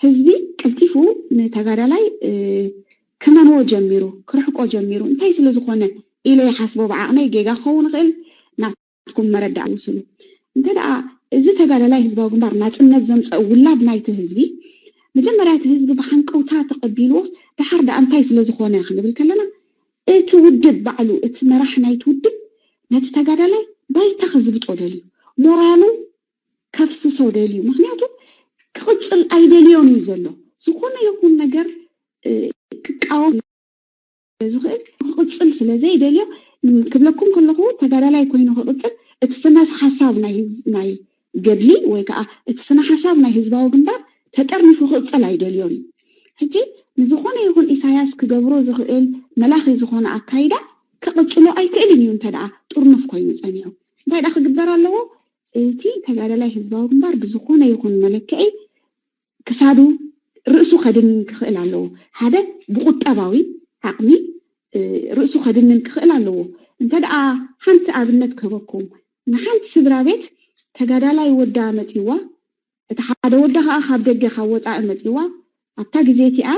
ህዝቢ ቀልጢፉ ንተጋዳላይ ከመንዎ ጀሚሩ ክርሕቆ ጀሚሩ እንታይ ስለ ዝኾነ ኢለ ይሓስቦ ብዓቕመይ ጌጋ ክኸውን ይኽእል ናትኩም መረዳእ ውስሉ እንተደኣ እዚ ተጋዳላይ ህዝባዊ ግንባር ናፅነት ዘምፀእ ውላድ ናይቲ ህዝቢ መጀመርያ እቲ ህዝቢ ብሓንቀውታ ተቐቢልዎስ ድሓር ዳ እንታይ ስለ ዝኾነ ክንብል ከለና እቲ ውድብ ባዕሉ እቲ መራሕ ናይቲ ውድብ ነቲ ተጋዳላይ ባይታ ክዝብጦ ደልዩ ሞራሉ ከፍስሶ ደልዩ ምክንያቱ ክቕፅል ኣይደልዮን እዩ ዘሎ ዝኾነ ይኹን ነገር ክቃወም ዝኽእል ክቕፅል ስለዘይደልዮ ክብለኩም ከለኹ ተጋዳላይ ኮይኑ ክቕፅል እቲ ስነ ሓሳብ ናይ ገድሊ ወይ ከዓ እቲ ስነ ሓሳብ ናይ ህዝባዊ ግንባር ተጠርኒፉ ክቕፅል ኣይደልዮን እዩ ሕጂ ንዝኾነ ይኹን ኢሳያስ ክገብሮ ዝኽእል መላኺ ዝኾነ ኣካይዳ ክቕፅሎ ኣይክእልን እዩ እንተደኣ ጥርኑፍ ኮይኑ ፀኒዑ እንታይ ዳ ክግበር ኣለዎ እቲ ተጋዳላይ ህዝባዊ ግንባር ብዝኾነ ይኹን መለክዒ ክሳዱ ርእሱ ከድንን ክኽእል ኣለዎ ሓደ ብቁጠባዊ ዓቕሚ ርእሱ ከድንን ክኽእል ኣለዎ እንተደኣ ሓንቲ ኣብነት ክህበኩም ንሓንቲ ስድራ ቤት ተጋዳላይ ወዳ መፂዋ እቲ ሓደ ወዳ ከዓ ካብ ደገ ካብ ወፃኢ መፂዋ ኣብታ ግዜ እቲኣ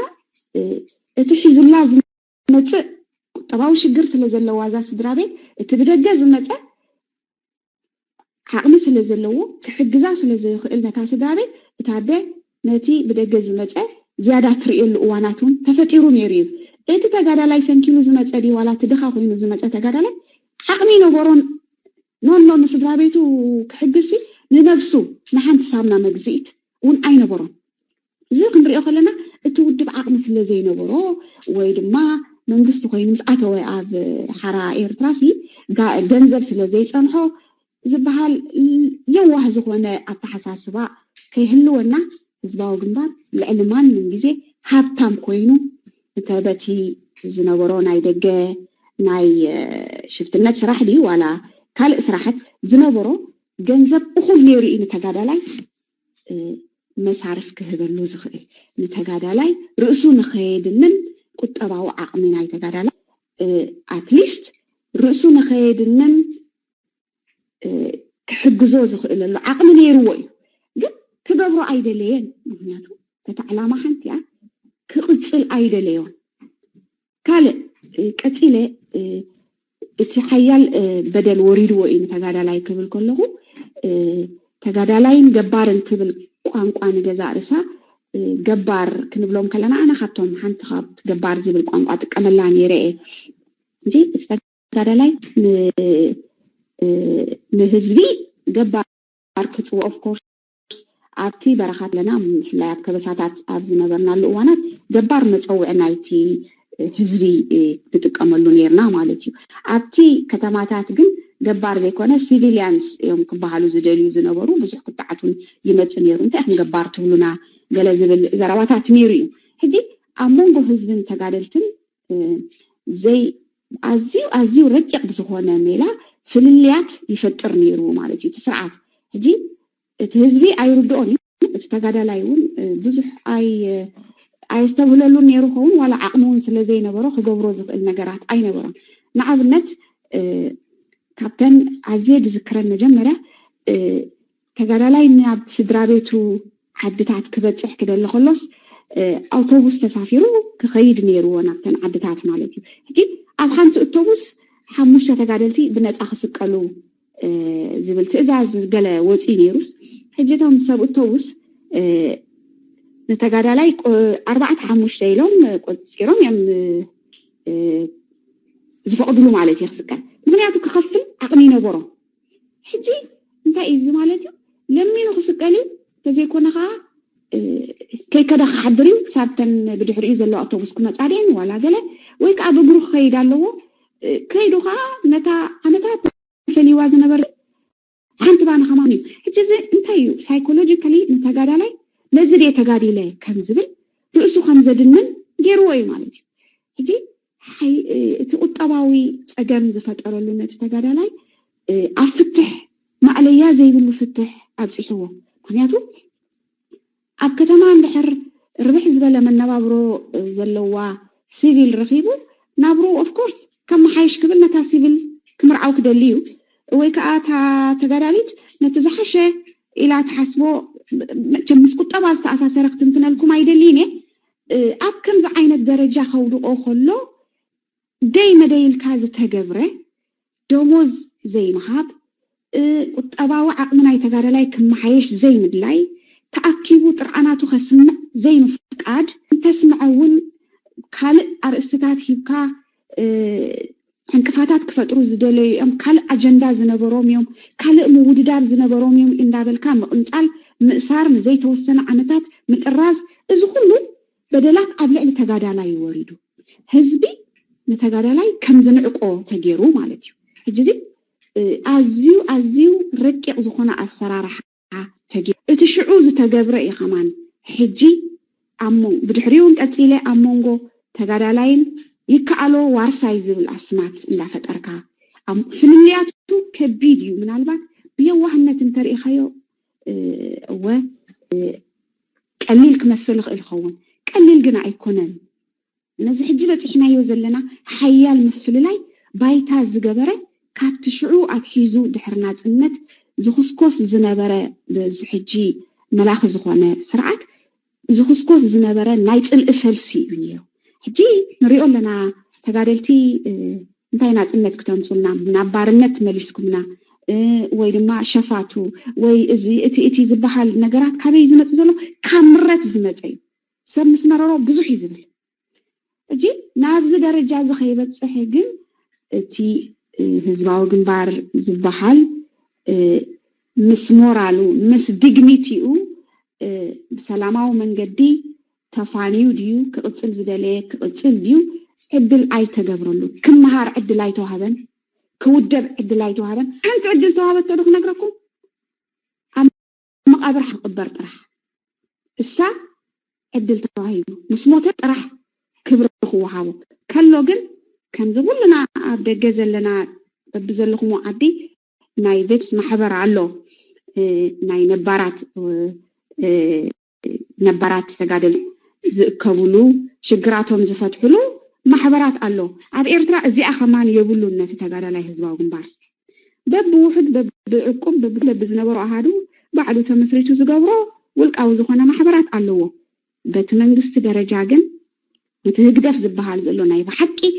እቲ ሒዙላ ዝመፅእ ቁጠባዊ ሽግር ስለ ዘለዋ እዛ ስድራ ቤት እቲ ብደገ ዝመፀ ዓቕሚ ስለ ዘለዎ ክሕግዛ ስለ ዘይኽእል ነታ ስድራ ቤት እታ ኣደ ነቲ ብደገ ዝመፀ ዝያዳ ትሪእየሉ እዋናት እውን ተፈጢሩ ነይሩ እዩ እቲ ተጋዳላይ ሰንኪሉ ዝመፀ ዲ ዋላ እቲ ድኻ ኮይኑ ዝመፀ ተጋዳላይ ዓቕሚ ነበሮን ኖኖ ንስድራ ቤቱ ክሕግዝ ንነብሱ ንሓንቲ ሳምና መግዝኢት እውን ኣይነበሮን እዚ ክንሪኦ ከለና እቲ ውድብ ዓቕሚ ስለ ዘይነበሮ ወይ ድማ መንግስቲ ኮይኑ ምስ ኣተወ ኣብ ሓራ ኤርትራሲ ገንዘብ ስለ ዘይፀንሖ ዝበሃል የዋህ ዝኾነ ኣተሓሳስባ ከይህልወና ህዝባዊ ግንባር ልዕሊ ማንም ግዜ ሃብታም ኮይኑ እንተበቲ ዝነበሮ ናይ ደገ ናይ ሽፍትነት ስራሕ ድዩ ዋላ ካልእ ስራሕት ዝነበሮ ገንዘብ እኹል ነይሩ እዩ ንተጋዳላይ መሳርፍ ክህበሉ ዝኽእል ንተጋዳላይ ርእሱ ንኸየድንን ቁጠባዊ ዓቕሚ ናይ ተጋዳላይ ኣትሊስት ርእሱ ንኸየድንን ክሕግዞ ዝኽእለሉ ዓቕሚ ነይርዎ እዩ ግን ክገብሮ ኣይደለየን ምክንያቱ እቲ ዕላማ ሓንቲ እያ ክቕፅል ኣይደለዮን ካልእ ቀፂለ እቲ ሓያል በደል ወሪድዎ እዩ ንተጋዳላይ ክብል ከለኹ ተጋዳላይን ገባርን ትብል ቋንቋ ንገዛ ርእሳ ገባር ክንብሎም ከለና ኣነ ካብቶም ሓንቲ ካብ ገባር ዝብል ቋንቋ ጥቀመላ ነይረ እንጂ ተጋዳላይ ንህዝቢ ገባር ክፅውዖ ኦፍ ኮርስ ኣብቲ በረኻት ለና ምፍላይ ኣብ ከበሳታት ኣብ ዝነበርናሉ እዋናት ገባር መፀውዒ ናይቲ ህዝቢ ንጥቀመሉ ነርና ማለት እዩ ኣብቲ ከተማታት ግን ገባር ዘይኮነ ሲቪሊያንስ እዮም ክበሃሉ ዝደልዩ ዝነበሩ ብዙሕ ክትዓቱን ይመፅእ ነይሩ እንታይ ገባር ትብሉና ገለ ዝብል ዘረባታት ነይሩ እዩ ሕጂ ኣብ መንጎ ህዝብን ተጋደልትን ዘይ ኣዝዩ ረቂቕ ብዝኾነ ሜላ ፍልልያት ይፈጥር ነይሩ ማለት እዩ እቲ ስርዓት ሕጂ እቲ ህዝቢ ኣይርድኦን እቲ ተጋዳላይ እውን ብዙሕ ኣይስተብህለሉ ነይሩ ኸውን ዋላ ዓቕሚ እውን ስለዘይነበሮ ክገብሮ ዝኽእል ነገራት ኣይነበሮን ንኣብነት ካብተን ኣዝየ ዝዝክረን መጀመርያ ተጋዳላይ ናብ ስድራ ቤቱ ዓድታት ክበፅሕ ክደሊ ከሎስ ኣውቶቡስ ተሳፊሩ ክኸይድ ነይርዎ ናብተን ዓድታት ማለት እዩ ሕጂ ኣብ ሓንቲ ኣውቶቡስ 5 ተጋደልቲ ብነፃ ክስቀሉ زبل تأزاز قال وزينيروس حجتهم سابوتوس نتقادا لاي 4-5 ليلهم قصيرهم يم زفقدلو مالتي يخسقال مغنياتو كخفل عقلي نبرو حجي انتا إذ مالتي لمي نخسقالي تزيكونا خا كي كدا خحبريو سابتن بدحر إذا اللو أطوبس كنا صارين ولا قال ويك أبو بروخ خيدالو كيدو خا نتا أمتات فليواز نبر حنت بان خماني حجزي انتايو سايكولوجيكالي نتقادا لاي نزل يتقادي لاي كنزبل رؤسو خمزدنن جيروي مالتي حجي حي تقطباوي صقم زفطرلو نتقادا لاي افتح معليا زي بلو فتح ابصيحو معناتو اب كتما اندحر ربح زبل منبابرو زلوا سيفيل رخيبو نابرو اوف كورس كم حيش قبل نتا سيفيل كمرعاو كدليو ويكاتا تقداليت نتزحشه الى تحسبو جمس قطبا استاساسره ختنتنلكم ايدليني اب كم ز عينت درجه خودو خلو داي مدايل كاز تغبره دموز زي مهاب قطباو عقمنا يتقدالاي كم حيش زي مدلاي تاكيبو طرعناتو خسمع زي مفقاد تسمعون كال ارستات هيبكا انكفاتات كفطرو زدلي ام كال اجندا زنبروم يوم كال موددار زنبروم يوم اندابلكا مقنصال مأسار مزي توسن عمتات مقراز از كله بدلات ابلع لتغادالاي يوريدو حزبي نتغادالاي كم زنعقو تغيرو مالتيو حجزي ازيو رقيق زخونه اسرارح تغي اتشعو زتغبره يخمان حجي امون بدحريون قصيله امونغو تغادالاين يكالو وارساي زبل اسمات لا فطركا فنياتو كبيديو منالبات بيوحنت انتري خيو و قليل كمسل الخون قليل جنا ايكونن نزي حجي بصحنايو زلنا حيال مفللاي بايتا زغبره كابت شعو اتحيزو دحرنا صنت زخسكوس زنبره بزحجي ملاخ زخونه سرعت زخسكوس زنبره ناي صل افلسي ينيو حجي نريو لنا تغادلتي انتاينا صنت كتمصلنا نابارنت مليسكمنا ወይ ድማ ሸፋቱ ወይ እዚ እቲ ዝበሃል ነገራት ካበይ ዝመጽ ዘሎ ካምረት ዝመጽ እዩ ሰብ መስመረሮ ብዙሕ ይዝብል እጂ ናብዚ ደረጃ ዝኸይበጽሕ ግን እቲ ህዝባዊ ግንባር ዝበሃል ምስ ሞራሉ ምስ ዲግኒቲኡ ሰላማዊ መንገዲ ተፋኒዩ ድዩ ክቅጽል ዝደለየ ክቅጽል ድዩ ዕድል ኣይተገብረሉ ክመሃር ዕድል ኣይተዋሃበን كودب عدل لاي توهبن انت عدل توهبت تدخ نغركم ام مقابر حقبر طرح السا عدل توهيبو مسموت طرح كبر خو وهابو كلو جن كان زبلنا ابدغ زلنا ببزلكم عدي ناي فيتس محبر علو ناي نبارات تغادل زكبلو شجراتهم زفتحلو محبرات الله اب إرترا ازي اخمان يبلو الناس تغادالاي حزباو غنبار بب وحد بعقوب بب زنبرو احادو بعدو تمسريتو زغبرو ولقاو زخونه محبرات الله بت منግስት ደረጃ ግን እንትግደፍ ዝበሃል ዘሎ ናይ በحقي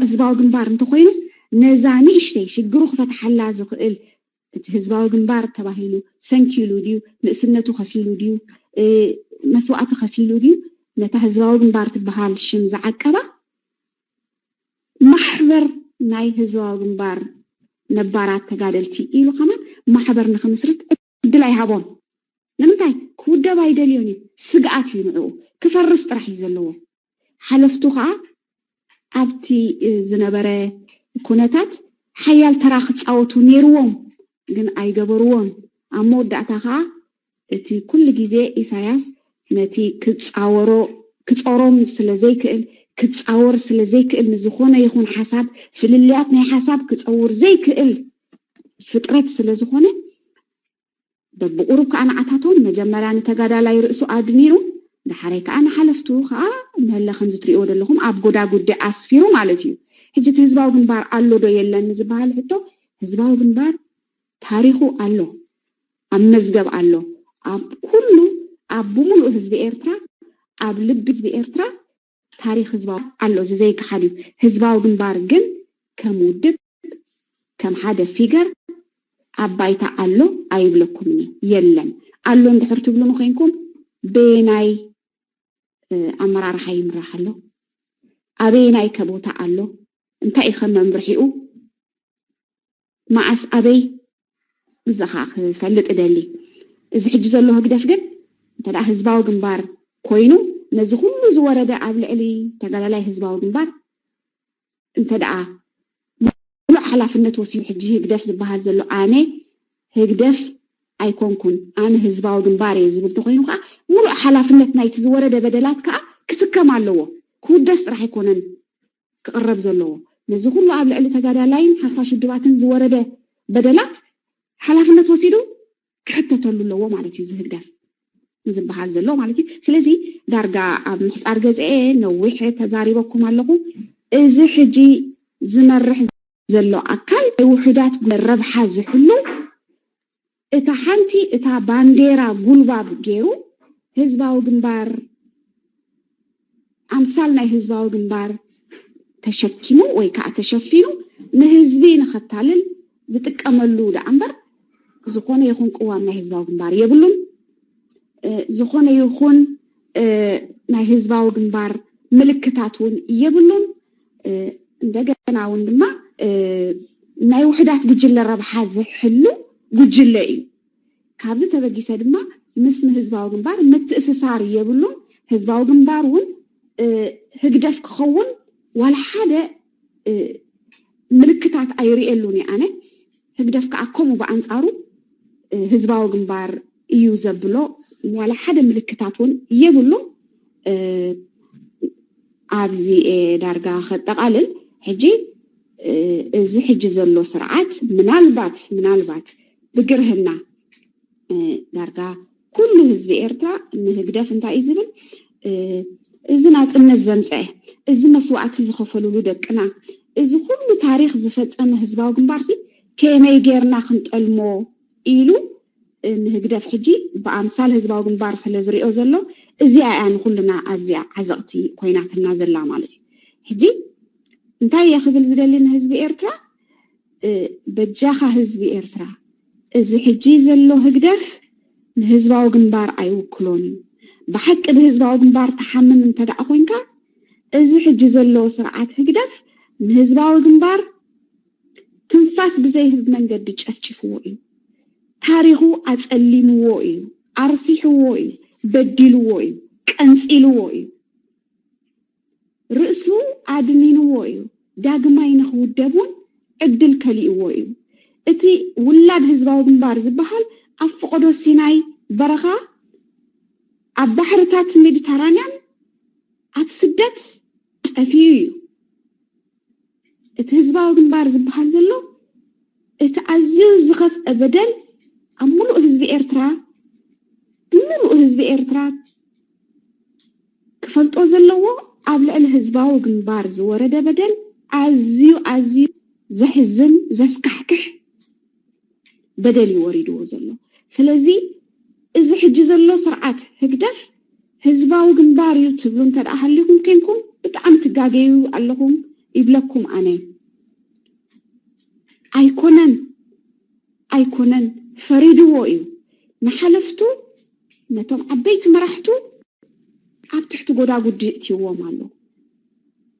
حزباو غنبار እንተኮይኑ ነዛኒ እሽተይ ሽግሩ ክፈትሐላ ዝኽእል እቲ حزباو غنبار ተባሂሉ ሰንኪሉ ዲዩ ንእስነቱ ከፊሉ ዲዩ መስዋዕት ከፊሉ ዲዩ ነታ حزباو غنبار ትበሃል ሽም ዝዓቀባ محبر ناي هزوا غنبار نبارات تغادلتي إلو كمان محبر نخمسرت ادلاي هابون لمنتاي كودا بايدليوني سقات ينعو كفرس طرح يزلو حلفتو خا ابتي زنبره كونتات حيال تراخ تصاوتو نيروم ግን አይገበሩም አሞዳታ خا እቲ ኩل ግዜ ኢሳያስ ነቲ ክጻወሮም ስለዘይ ክእል كتصور سلازي كل نزخونه يكون حساب في الليات ناي حساب كتصور زي كل فطرت سلازخونه بقرب كأنا عتاتون مجمران تغادالاي رئسو ادميرو دحري كأنا حلفتو خا مهلا خنز تريو دلهم اب غدا غدي اسفيرو مالتي حجت حزباو غنبار الله دو يلن زبال حتو حزباو غنبار تاريخو الله ام مزغب الله اب كله اب مولو حزب ኤርትራ اب لب حزب ኤርትራ تاريخ حزباو الله زي كحديو حزباو غنبار جن كمودب كم حدا فيجر عبايتا ألو أيبلكم يلم ألو ندحر تبلون خينكم بيناي أمرار حيم راحلو أبيناي كبوتا ألو انتا إخمم برحيقو معس أبي بزخاخ فلت إدالي إذا حجز الله هكذا فقد انتا دا هزباو جنبار كوينو نزخون زوارده قبل إلي تقال لي هزباو جنبار انتا دا ملو حلافنة وسيل حجي هكذا زبهار زلو آني هكذا أيكونكن أنا هزباو جنباري زبلتو خينو خا ملو حلافنة نايت زوارده بدلات كا كسكا مالوه كودست راح يكونن كقرب زلوه نزخون قبل إلي تقال لاين حفاش الدواتن زوارده بدلات حلافنة وسيلو كحتى تلو مالتي زهقدف مزبحال زلو مالتي سلازي دارجا اب محصار غزئ نويح تزاريبكم ኣለኹ እዚ ሕጂ ዝመርሕ ዘሎ ኣካል ውሕዳት ረብሓ ዝሕሉ እታ ሓንቲ እታ ባንዴራ ጉልባብ ገይሩ ህዝባዊ ግንባር ኣምሳል ናይ ህዝባዊ ግንባር ተሸኪሙ ወይ ከዓ ተሸፊኑ ንህዝቢ ንኸታልል ዝጥቀመሉ ዳእምበር ዝኾነ ይኹን ቅዋም ናይ ህዝባዊ ግንባር የብሉን ዝኾነ ይኹን ናይ ህዝባዊ ግንባር ምልክታቱን የብሉን እንደገና እውን ድማ ናይ ውሕዳት ጉጅለ ረብሓ ዝሕሉ ጉጅለ እዩ ካብዚ ተበጊሰ ድማ ምስ ህዝባዊ ግንባር ምትእስሳር የብሉን ህዝባዊ ግንባር እውን ህግደፍ ክኸውን ዋላ ሓደ ምልክታት ኣይርኤሉን ኣነ ህግደፍ ከኣከሙ በኣንጻሩ ህዝባዊ ግንባር እዩ ዘብሎ ዋላ ሓደ ምልክታቱን የብሉ ኣብዚ ዳርጋ ከጠቃልል ሕጂ እዚ ሕጂ ዘሎ ስርዓት ምናልባት ብግርህና ዳርጋ ኩሉ ህዝቢ ኤርትራ ንህግደፍ እንታይ እዩ ዝብል እዚ ናጽነት ዘምጽእ እዚ መስዋዕቲ ዝኸፈልሉ ደቅና እዚ ኩሉ ታሪኽ ዝፈጸመ ህዝባዊ ግንባርሲ ከመይ ጌርና ክንጠልሞ ኢሉ ንህግደፍ ሕጂ በኣምሳል ህዝባዊ ግንባር ስለዝሪኦ ዘሎ እዚኣ ያን ኩልና ኣብዚኣ ዓዘቕቲ ኮይናትና ዘላ ማለት እዩ ሕጂ እንታይ የኽብል ዝደሊ ንህዝቢ ኤርትራ በጃኻ ህዝቢ ኤርትራ እዚ ሕጂ ዘሎ ህግደፍ ንህዝባዊ ግንባር ኣይውክሎን ብሓቂ ንህዝባዊ ግንባር ተሓምም እንተደኣ ኮይንካ እዚ ሕጂ ዘሎ ስርዓት ህግደፍ ንህዝባዊ ግንባር ትንፋስ ብዘይህብ መንገዲ ጨፍጭፍዎ እዩ ታሪኹ ኣጸሊምዎ እዩ ኣርሲሕዎ እዩ በዲልዎ እዩ ቀንፂልዎ እዩ ርእሱ ኣድኒንዎ እዩ ዳግማይ ንኽውደቡን ዕድል ከሊእዎ እዩ እቲ ውላድ ህዝባዊ ግንባር ዝበሃል ኣብ ፍቕዶ ሲናይ በረኻ ኣብ ባሕርታት ሜዲተራንያን ኣብ ስደት ጠፊዩ እዩ እቲ ህዝባዊ ግንባር ዝበሃል ዘሎ እቲ ኣዝዩ ዝኸፍአ በደል ኣብ ሙሉእ ህዝቢ ኤርትራ ክፈልጦ ዘለዎ ኣብ ልዕሊ ህዝባዊ ግንባር ዝወረደ በደል ኣዝዩ ዘሕዝን ዘስካሕክሕ በደል ይወሪድዎ ዘሎ ስለዚ እዚ ሕጂ ዘሎ ስርዓት ህግደፍ ህዝባዊ ግንባር እዩ ትብሉ እንተደኣ ሃሊኩም ኮንኩም ብጣዕሚ ትጋገዩ ኣለኹም ይብለኩም ኣነ ኣይኮነን ፈሪድዎ እዩ ንሓለፍቱ ነቶም ዓበይቲ መራሕቱ ኣብ ትሕቲ ጎዳጉዲ እትይዎም ኣሎ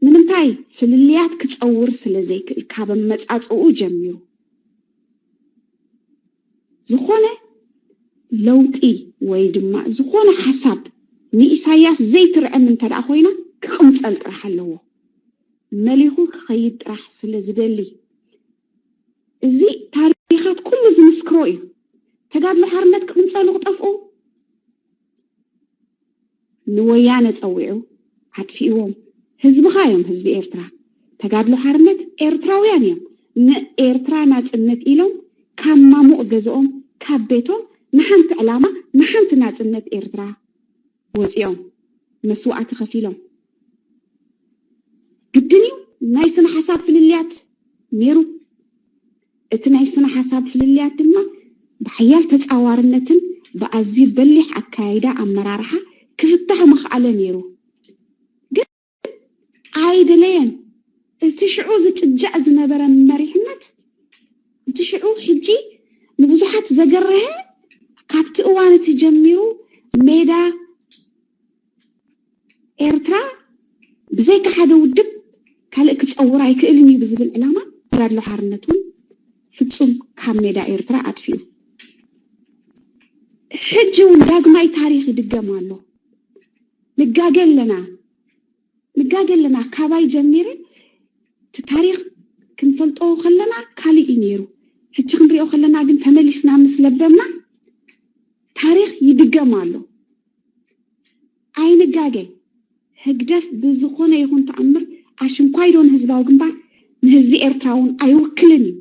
ንምንታይ ፍልልያት ክፀውር ስለዘይክእል ካብ መጻጽኡ ጀሚሩ ዝኾነ ለውጢ ወይ ድማ ዝኾነ ሓሳብ ንኢሳያስ ዘይትርአም እንተደኣ ኮይና ክቕምፀል ጥራሕ ኣለዎ መሊኹ ክኸይድ ጥራሕ ስለዝደሊ እዚ ታሪኻት ኩሉ ዝምስክሮ እዩ ተጋድሎ ሓርነት ክቕምፀሉ ክጠፍኡ ንወያነ ፀዊዑ ኣጥፊእዎም ህዝብኻ እዮም ህዝቢ ኤርትራ ተጋድሎ ሓርነት ኤርትራውያን እዮም ንኤርትራ ናጽነት ኢሎም ካብ ማሙቕ ገዝኦም ካብ ቤቶም ንሓንቲ ዕላማ ንሓንቲ ናጽነት ኤርትራ ወፂኦም መስዋዕቲ ከፊሎም ግድን እዩ ናይ ስነ ሓሳብ ፍልልያት ነይሩ እቲ ናይ ስነ ሓሳብ ፍልልያት ድማ ብሓያል ተፃዋርነትን ብኣዝዩ በሊሕ ኣካይዳ ኣመራርሓ ክፍታሕ መኽኣለ ነይሩ ግን ኣይደለየን እቲ ሽዑ ዝጭጃእ ዝነበረ መሪሕነት እቲ ሽዑ ሕጂ ንብዙሓት ዘገረሀ ካብቲ እዋን ተጀሚሩ ሜዳ ኤርትራ ብዘይካ ሓደ ውድብ ካልእ ክፀውር ኣይክእልን እዩ ብዝብል ዕላማ ተጋድሎ ሓርነት እውን ፍጹም ካብ ሜዳ ኤርትራ ኣጥፊኡ ሕጂ እውን ዳግማይ ታሪክ ይድገም ኣሎ ንጋገለና ካባይ ጀሚረ እቲ ታሪክ ክንፈልጦ ከለና ካልእ እዩ ነይሩ ሕጂ ክንሪኦ ከለና ግን ተመሊስና ምስ ለበምና ታሪክ ይድገም ኣሎ ኣይንጋገ ህግደፍ ብዝኾነ ይኹን ተኣምር ኣሽንኳይዶን ህዝባዊ ግንባር ንህዝቢ ኤርትራውን ኣይውክልን እዩ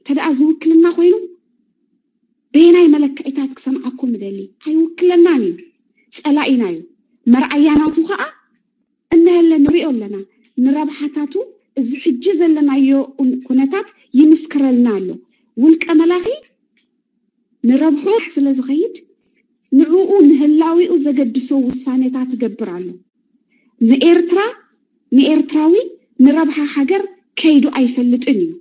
ተደኣ ዝውክልና ኮይኑ በየናይ መለክዒታት ክሰምዓኩም ደሊ ኣይውክለናን እዩ ፀላኢና እዩ መርኣያናቱ ከዓ እንህለ ንሪኦ ኣለና ንረብሓታቱ እዚ ሕጂ ዘለናዮ ኩነታት ይምስክረልና ኣሎ ውልቀ መላኺ ንረብሑ ስለ ዝኸይድ ንዕኡ ንህላዊኡ ዘገድሶ ውሳኔታት ትገብር ኣሎ ንኤርትራዊ ንረብሓ ሃገር ከይዱ ኣይፈልጥን እዩ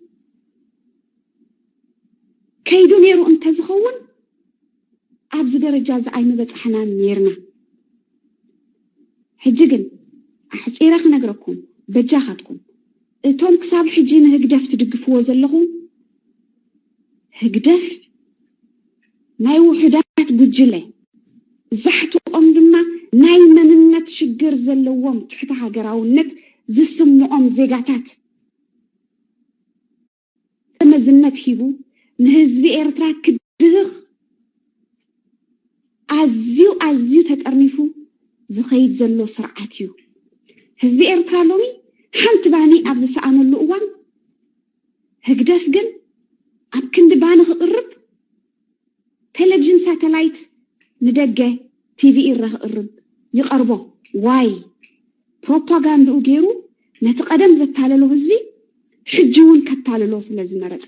ከይዱ ነይሩ እንተዝኸውን ኣብዚ ደረጃ ዝኣይንበፅሕና ነርና ሕጂ ግን ኣሕፂረ ክነግረኩም በጃኻትኩም እቶም ክሳብ ሕጂ ንህግደፍ ትድግፍዎ ዘለኹም ህግደፍ ናይ ውሕዳት ጉጅለ ዛሕትኦም ድማ ናይ መንነት ሽግር ዘለዎም ትሕቲ ሃገራውነት ዝስምዖም ዜጋታት ተመዝነት ሂቡ ንህዝቢ ኤርትራ ክድህኽ ኣዝዩ ተጠርኒፉ ዝኸይድ ዘሎ ስርዓት እዩ ህዝቢ ኤርትራ ሎሚ ሓንቲ ባኒ ኣብ ዝሰኣነሉ እዋን ህግደፍ ግን ኣብ ክንዲ ባኒ ክቅርብ ቴሌቪዥን ሳተላይት ንደገ ቲቪ ይረኽርብ ይቀርቦ ዋይ ፕሮፓጋንዳኡ ገይሩ ነቲ ቀደም ዘታለሎ ህዝቢ ሕጂ እውን ከታልሎ ስለ ዝመረፀ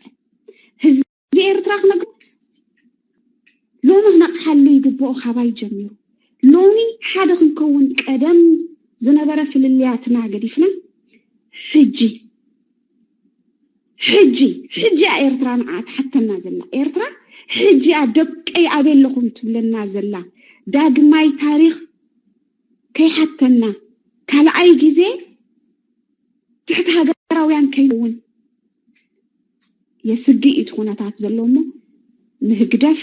ህዝቢ ኤርትራ ክነግሩ ሎሚ ክነቕሓሉ ይግብኦ ካባይ ጀሚሩ ሎሚ ሓደ ክንከውን ቀደም ዝነበረ ፍልልያትና ገዲፍና ሕጂ ኤርትራ ንዓት ሓተና ዘላ ኤርትራ ሕጂ ደቀይ ኣበለኹም ትብለና ዘላ ዳግማይ ታሪክ ከይሓተና ካልኣይ ግዜ ትሕቲ ሃገራውያን ከይውን የስግኢ እቲ ኩነታት ዘሎ እሞ ንህግደፍ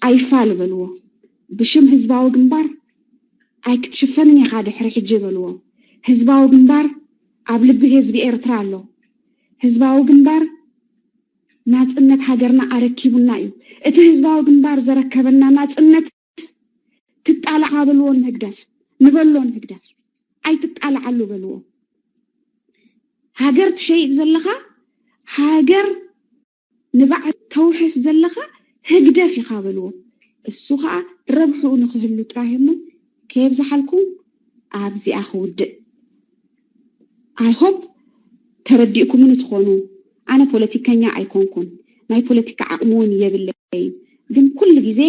ኣይፋል በልዎ ብሽም ህዝባዊ ግንባር ኣይክትሽፈንን ኢኻ ድሕሪ ሕጂ በልዎ ህዝባዊ ግንባር ኣብ ልቢ ህዝቢ ኤርትራ ኣሎ ህዝባዊ ግንባር ናጽነት ሃገርና ኣረኪቡና እዩ እቲ ህዝባዊ ግንባር ዘረከበና ናጽነት ትጣላዕ በልዎ ንህግደፍ ኣይትጣላዓሉ በልዎ ሃገር ትሸይጥ ዘለኻ ሃገር ንባዕ ተውሕስ ዘለኻ ህግደፍ ኢኻ በልዎ እሱ ከዓ ረብሑ ንክህሉ ጥራይ እሞ ከየብዝሓልኩም ኣብዚኣ ክውድእ I hope ተረዲእኩምን ትኾኑ ኣነ ፖለቲከኛ ኣይኮንኩን ናይ ፖለቲካ ዓቕሙን የብለይ ግን ኩሉ ግዜ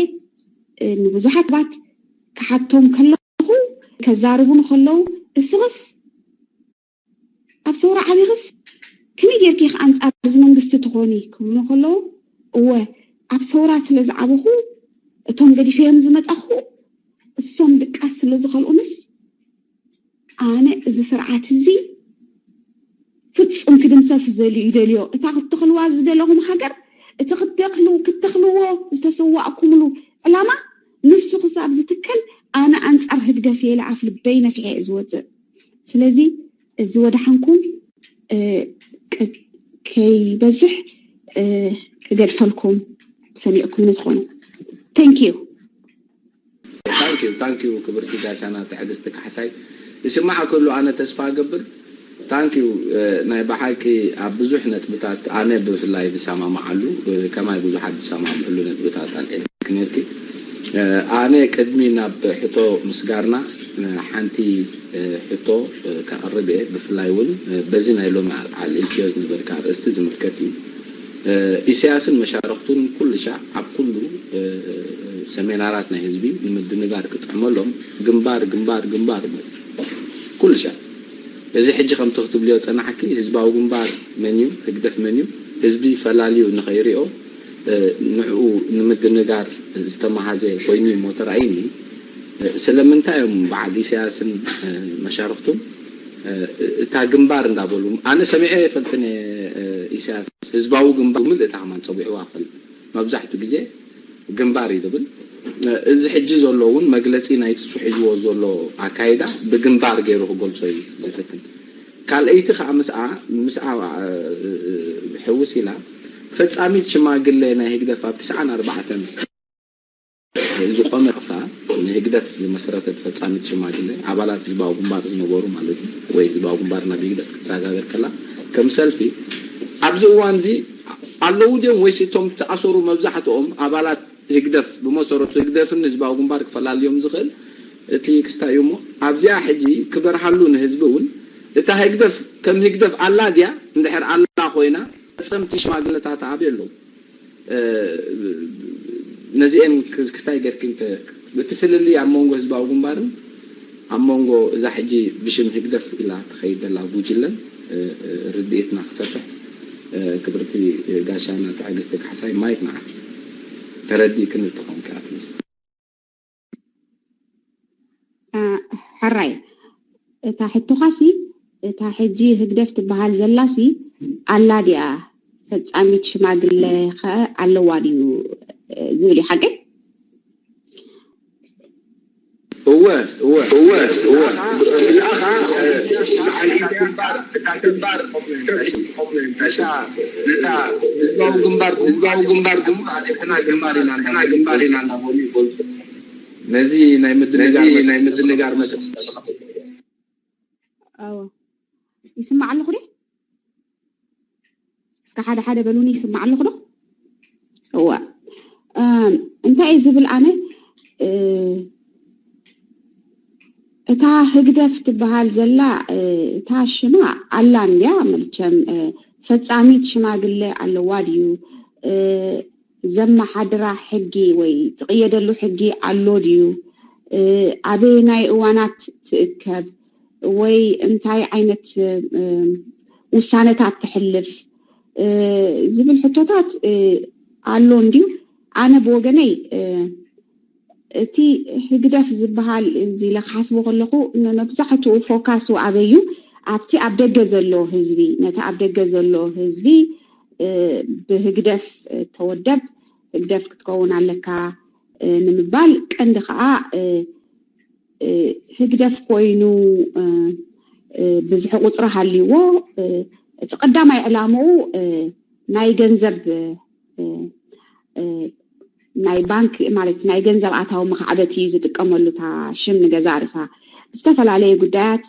ንብዙሓት ባት ክሓቶም ከለኹ ከዛርቡን ከለዉ እስኽስ ኣብ ሰውራ ዓቢኽስ ከመይ ጌርኪ ኣንጻር እዚ መንግስቲ ትኾኒ ክብሉ ከለዉ እወ ኣብ ሰውራ ስለ ዝዓበኹ እቶም ገዲፈዮም ዝመጣኹ እሶም ድቃስ ስለ ዝኸልኡንስ ኣነ እዚ ስርዓት እዚ ፍጹም ክድምሰስ ይደልዮ እታ ክትኽልዋ ዝደለኹም ሃገር እቲ ክትኽልዎ ዝተሰዋእኩምሉ ዕላማ ንሱ ክሳብ ዝትከል ኣነ ኣንጻር ህግደፍ የልዓፍ ልበይ ነፊዐ ዝወፅእ ስለዚ እዚ ወድሓንኩም ከይበዝሕ ክገድፈልኩም ሰሚዕኩም ንትኾኑ thank you ክብርቲ ጋሻና ትዕግስቲ ካሕሳይ ይስማዕ ከሉ ኣነ ተስፋ ገብር thank you ናይ በሓቂ ኣብ ብዙሕ ነጥብታት ኣነ ብፍላይ ዝሰማማዓሉ ከማይ ብዙሓት ዝሰማምዕሉ ነጥብታት ኣልክነርኪ ኣነ ቅድሚ ናብ ሕቶ ምስጋርና ሓንቲ ሕቶ ካቀርብ እየ ብፍላይ እውን በዚ ናይ ሎሚ ዓልልትዮ ዝነበርካ ርእስቲ ዝምልከት እዩ ኢሳያስን መሻርክቱን ኩሉ ሻዕ ኣብ ኩሉ ሰሜናራት ናይ ህዝቢ ንምድንጋር ክጥዕመሎም ግንባር ኩሉ ሻዕ እዚ ሕጂ ከም ትኽትብልዮ ፀናሕኪ ህዝባዊ ግንባር መንዩ ህግደፍ መንዩ حزبي فلاليو نخيريو نعو نمدنجار استمحازه كويني موترعيني سلمنتايم بعد سياسن مشاركتم تا جنبار እንዳበሉ أنا سمعي فلتني إساس حزباو جنبار من التعامل صبيح واقل مبزحته جزء جنبار يدبل إذا حجز اللون مجلسي نايت سحجوا زلوا عكايدة بجنبار غيره قول شيء زفتن قال أيتخ مسعى حوسي لا فتساميت شماغل لنا هيك دفع 94 إذا قمنا فا هيك دفع مسرات فتساميت شماغل عبالات زباو جنبار نبورو مالتي وي زباو جنبار نبيك دك ساغا كلا كم سلفي أبزو وانزي الله وديم ويسي توم تأثروا مبزحتهم عبالات هيكدف بمسورة هيكدف النسبة ومبارك فلا اليوم زغل تيكستا يومو أبزيا حجي كبر حلون هزبون إتا هيكدف كم هيكدف الله ديا ندحر الله خوينا سمتيش ما قلتا تعبيلو نزيئن كستا يقر كنت بتفل اللي عمونغو هزبا ومبارن عمونغو إذا حجي بشم هيكدف إلا تخيد الله بوجلن رديتنا خسفة كبرتي قاشانا تعقستك حساي ما يقنع تردي كنت تقوم كاتلس حراي تا حتو خاسي تا حجي هدفت بحال زلاسي على ديا فتعميت شماغل على واديو زبلي حقك هو نزي نايمد النجار مثلا يسمع له خدي اسكا حدا بلوني يسمع له خدي هو انت ايزبل انا تا هجدف تبهال زلا تا شما علان يا ملكم فصاميت شماغله على واديو زما حدرا حقي وي تقيدلو حقي علو ديو ابي ناي اوانات تكب وي انتاي عينت وسانتات تحلف زبل حطوتات علو نديو انا بوغني تي هجدف زبهال زي لك حسبو خلقو مبزحته فوكاسو ابيو ابتي ابدغ زلو حزبي نتا ابدغ زلو حزبي بهجدف تودب هجدف كتكون عليكا نمبال قند خا هجدف كوينو بزح قصره حليو تقدم اعلامو ناي ገንዘብ ناي بانك مالت ناي ገንዘብ አታው መخعبتي ዝጥቀመሉ ታ ሽም ንገዛርሳ ዝተፈላልየ ጉዳያት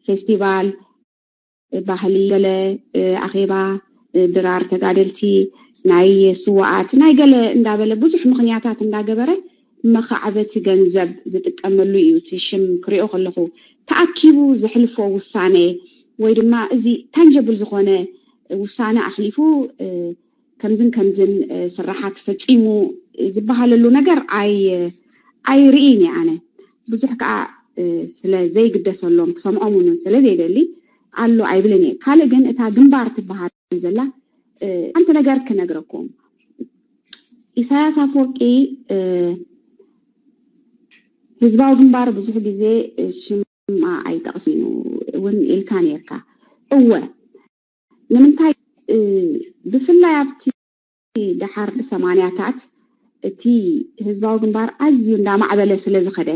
ፌስቲቫል ባህሊ ገለ አኼባ ድራር ተጋደልቲ ናይ ስዋዓት ናይ ገለ እንዳበለ ብዙሕ ምኽንያታት እንዳገበረ መخعبتي ገንዘብ ዝጥቀመሉ እዩ ሽም ክሪኦ ከለኹ ተአኪቡ ዝሕልፎ ውሳኔ ወይ ድማ እዚ ታንጀብል ዝኾነ ውሳኔ አሕሊፉ ከምዝን ስራሓት ፈጺሙ ዝበሃለሉ ነገር አይ ርኢኒ አነ ብዙሕ ከዓ ስለ ዘይግደሰሎም ክሰምዖሙን ስለ ዘይደሊ አሎ አይብለኒ ካለ ግን እታ ግንባር ትበሃል ዘላ አንተ ነገር ከነግረኩም ኢሳያስ አፈወርቂ ህዝባው ግንባር ብዙሕ ግዜ ሽማ አይጠቅስኑ ወን ኢልካን የርካ እወ ንምንታይ بفلا يابتي دحر 80ታት እቲ ህዝባው ግንባር አዝዩ እንዳማዕበለ ስለዝኸደ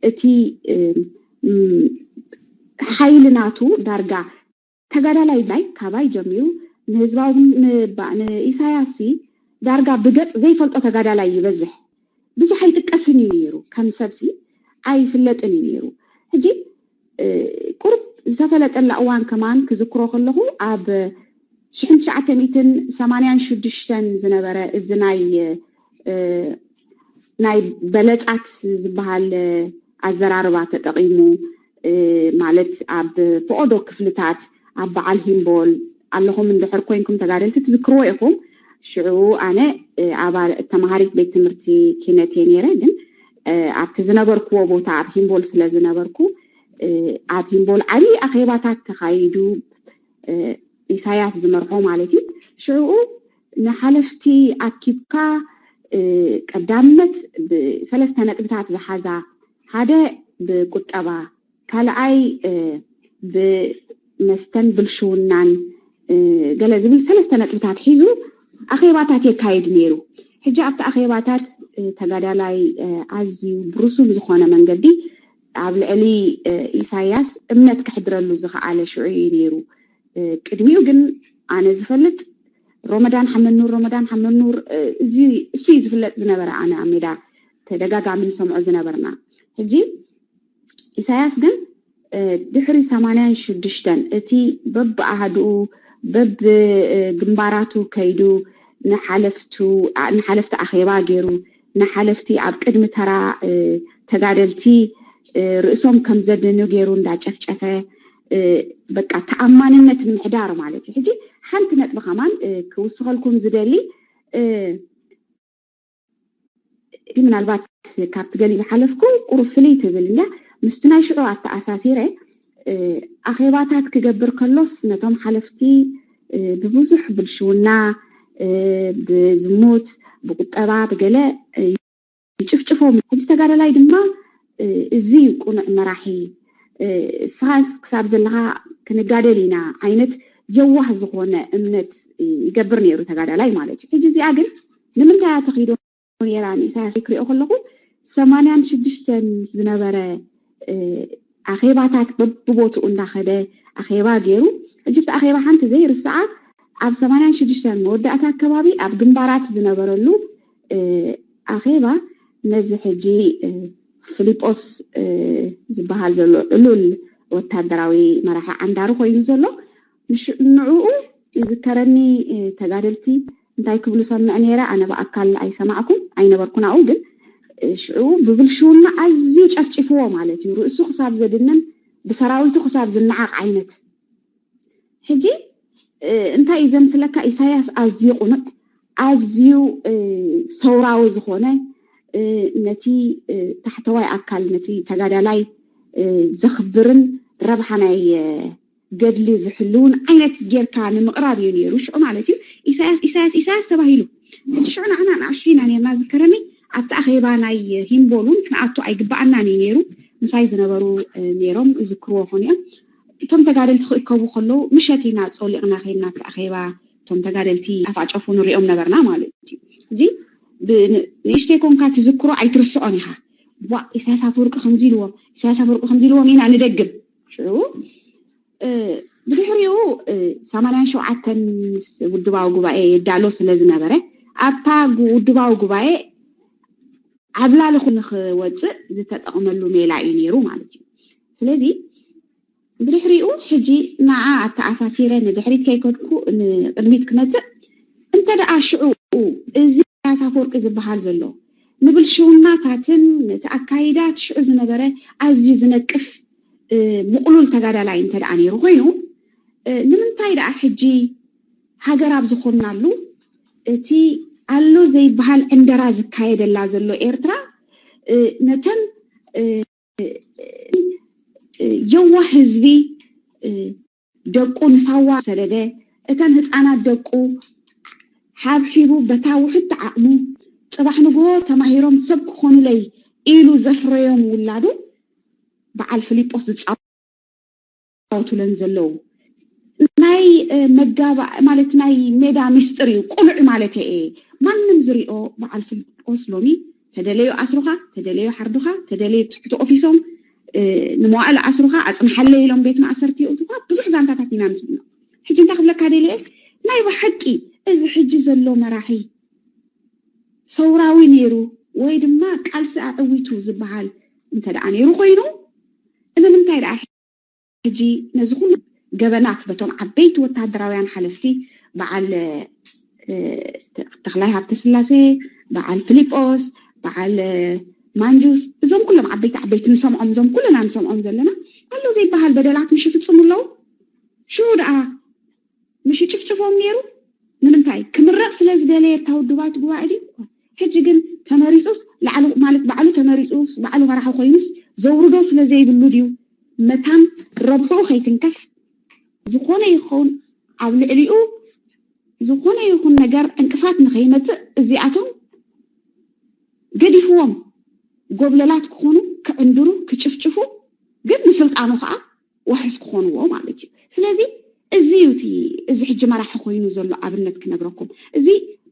እቲ ሓይልናቱ ዳርጋ ተጋዳላይ ላይ ካባይ ጀሚሩ ህዝባው ኢሳያሲ ዳርጋ ብገጽ ዘይፈልጦ ተጋዳላይ ይበዝሕ ብዙ ሓይጥቀስን ይነሩ ከም ሰብሲ አይፍለጥን ይነሩ ሕጂ ቁርብ ዝተፈለጠላ እዋን ከማን ክዝክሮ ከለኹ ኣብ 1986 ዝነበረ እዝናይ ናይ በለጻት ዝበሃል አዘራርባ ተጠቂሙ ማለት ኣብ ፈኦዶ ክፍልታት ኣብ በዓል ሂምቦል ኣለኹም እንድሕር ኮይንኩም ተጋደልቲ ትዝክርዎ ኢኹም ሽዑ ኣነ ኣባል ተማሃሪት ቤት ትምህርቲ ኪነቴ ነይረ ግን ኣብቲ ዝነበርኩዎ ቦታ ኣብ ሂምቦል ስለ ዝነበርኩ ኣብ ሂምቦል ዓብይ ኣኼባታት ተኻይዱ ኢሳያስ ዝመርሖ ማለት እዩ شعو نحلفتي أكيبكا قدامت بثلاث نقطات زحازة هذا بقطبة كالعي بمستن بالشونان قال زبل ثلاث نقطات حيزو أخيباتات يكايد نيرو حجة أبتا أخيباتات تقادالاي عزي بروسو بزخوانا من قدي عبل علي إساياس امنت كحدرلو زخ على شعي نيرو كدميو قن أنا زفلت رمضان حمل نور زي سوي زفلت زنبرا أنا عميدا تدقاق من سمع زنبرنا هجي إساياس قن دحري سامانيان شدشتن اتي بب أهدو بب جنباراتو كيدو نحلفت أخيبا جيرو نحلفتي عب قدم ترى تقادلتي رئيسهم كم زدنو جيرو نداج أفجأفة بقى تأماننة المحدار مالتي حجي حنت نتبخ كمان كوصغلكم زدالي دي من البات كابت قالي لحلفكم قرفلي تبلنا مستناي شعوات أساسيري أخيباتات كجبر كلوس نتوم حلفتي ببوزح بالشونا بزموت بقطبة بقلاء يشوفهم حجي تقال لاي دما زي يكون مراحي ساس كساب زلها كنقادلينا عينت يوه زغونا امنت يقبر نيرو تقال لاي مالك حجي زي أقل لمن تا تقيدون يراني ساس يكري أخلقو 86 زنبرة أخيباتات ببوتو انداخده أخيبا جيرو جبت أخيبا حانت زي الساعة عب 86 مودعتا كبابي عب جنبارات زنبرلو أخيبا نزي حجي فيليبوس زبهال زلو اللول وتادراوي مراحة عندارو خوين زلو مش نعوه يذكرني تقادلتي انتاي كبلو سمعني نيرا أنا بأكل أي سماعكم أي نبركونا أوجل شعو ببلشونا أزيو تشفشفوه مالتي رؤسو خصاب زدنن بسراويتو خصاب زنعاق عينت حجي انتاي إذا مسلكا إساياس أزيو قنق أزيو ثوراوي زخونة نتي تحتوي أكل نتي تقادالاي زخبرن ربحاناي قدلي زحلون عينت جيركا نمقراب يونيرو شعو مالتي إساياس تباهيلو حجي شعونا أنا 20 أنا ما ذكرني أبتا أخيباناي هينبولون كنعطو أي قبعنا نيرو مساي زنبرو نيروم ذكروه هونيا توم تقادلت خيكوبو خلو مشاتينا تصوليقنا خينا أخيبا توم تقادلتي أفعجفو نريوم نبرنا مالتي دي بنشتيكم كاتي ذكرو أي ترسعونيها إساسا فرق خمزيلوه مين عن دقم شو بدحريو سامانان شو عتن ودباو قبائي دالو سلزنبره أبتا ودباو قبائي عبلا لخنخ وزء زتتقملو ميلاعي نيرو مالتي سلازي بريحريو حجي مع التأساسيرة ندحريت كيكودكو قدميت كمزء انت دقا شعو ازي سافورك زبحال زلو نبل شونا تاتن نتأكايدات شعو زنبره ازي زنقف مقلول تقادا لاي انت دقا نيرو غينو نمنتاي دقا حجي هاقراب زخونالو تي ألو زي بحال اندرا زكايد اللازلو إيرترا نتن يوه حزبي دقو نساوا سرده اتن هتانا دقو حابحيبو بتاو حتى عقمو صباح نقو تماهيروم سبك خونو لي إيلو زفريوم ولادو بعال فيليبوس تعوتو لنزلو ناي مجابا مالت ناي ميدا مستري قلع مالتي ايه من نمزريو بعال فيليبوس لومي تدليو أسروخا تدليو حردوخا تدليو تحتو أوفيسوم نموال أسروخا أصن حلي لهم بيت ما أسرتي أوتوخا بزح زانتاتاتينا نسمنا حجي انتا قبلك هذه ليك ناي بحكي إذا حجي زلو مراحي صوراوي نيرو ويد ما قال ساعة قويتو زبحال انت دعا نيرو خوينو إذا من تايد حجي نزخون جبنات بتوم عبيت وتهدراويان حلفتي بعال تخلاها بتسلاسي بعال فيليبوس بعال مانجوس زوم كلهم عبيت نسمعهم زوم كلنا نسمعهم زلنا قالوا زي بحال بدلات مش يفتصموا له شو دعا مش تشوفهم نيرو من تاي كمرس لازدالي تاو دبات قواعدي حجي جن تماريسوس لعلو مالت بعلو تماريسوس بعلو راح خوينس زوردوس لزي بالوديو متان ربحو خيتنكف زخونه يخون عبل عليو ዝኾነ ይኹን ነገር እንቅፋት ንኸይመጽእ እዚኣቶም ገዲፍዎም ጎብለላት ክኾኑ ክእንድሩ ክጭፍጭፉ ግን ንስልጣኑ ከዓ ዋሕስ ክኾንዎ ማለት እዩ ስለዚ እዚ ሕጂ መራሒ ኮይኑ ዘሎ ኣብነት ክነግረኩም እዚ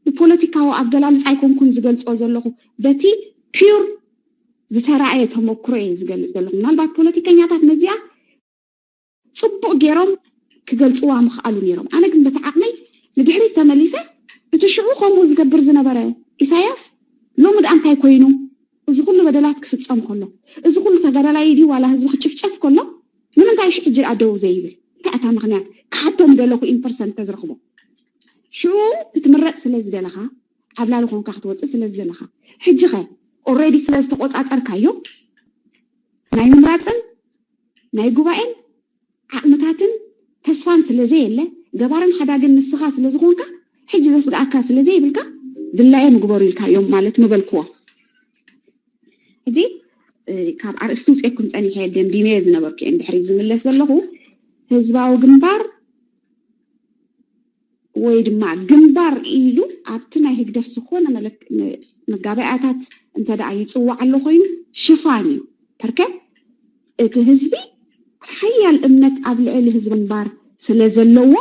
ብፖለቲካዊ ኣገላልጻ ኣይኮንኩን ዝገልጾ ዘለኹ በቲ ፒውር ዝተራእየ ተመክሮ እየ ዝገልጽ ዘለኹ ምናልባት ፖለቲከኛታት ነዚኣ ጽቡቕ ገይሮም ክገልጽዋ ምኽኣሉ ነይሮም ኣነ ግን በቲ ዓቕመይ ንድሕሪት ተመሊሰ እቲ ሽዑ ከምኡ ዝገብር ዝነበረ ኢሳያስ ሎሚ ዳ እንታይ ኮይኑ እዚ ኩሉ በደላት ክፍጸም ከሎ እዚ ኩሉ ተጋዳላይ ዲ ዋላ ህዝቢ ክጭፍጨፍ ከሎ ንምንታይ ሕጂ ኣደው ዘይብል እንታይ ኣታ ምኽንያት ካቶም ደለኹ ኢንፐርሰንት ተዝረኽቦ ሽዑ ክትምረጽ ስለዝደለኻ ዓብላሊ ኮንካ ክትወጽእ ስለዝደለኻ ሕጂ ኸ ኦልሬዲ ስለዝተቆጻጸርካዮ ናይ ምምራጽን ናይ ጉባኤን ዓቕምታትን ተስፋን ስለዘየለ ገባርን ሓዳግን ንስኻ ስለዝኾንካ ሕጂ ዘስጋኣካ ስለዘይብልካ ብላየ ምግበሩ ኢልካዮም ማለት ምበልክዎ ሕጂ ካብ ኣርእስቲ ውፅአኩም ጸኒሐ ደምዲሜ ዝነበርኩ እየ ድሕሪ ዝምለስ ዘለኹ ህዝባዊ ግንባር ወይ ድማ ግንባር ኢሉ ኣብቲ ናይ ህግደፍ ዝኾነ መጋባእያታት እንተደኣ ይጽዋዕ ኣሎ ኮይኑ ሽፋን እዩ ተርከ እቲ ህዝቢ ሓያል እምነት ኣብ ልዕሊ ህዝቢ ግንባር ስለዘለዎ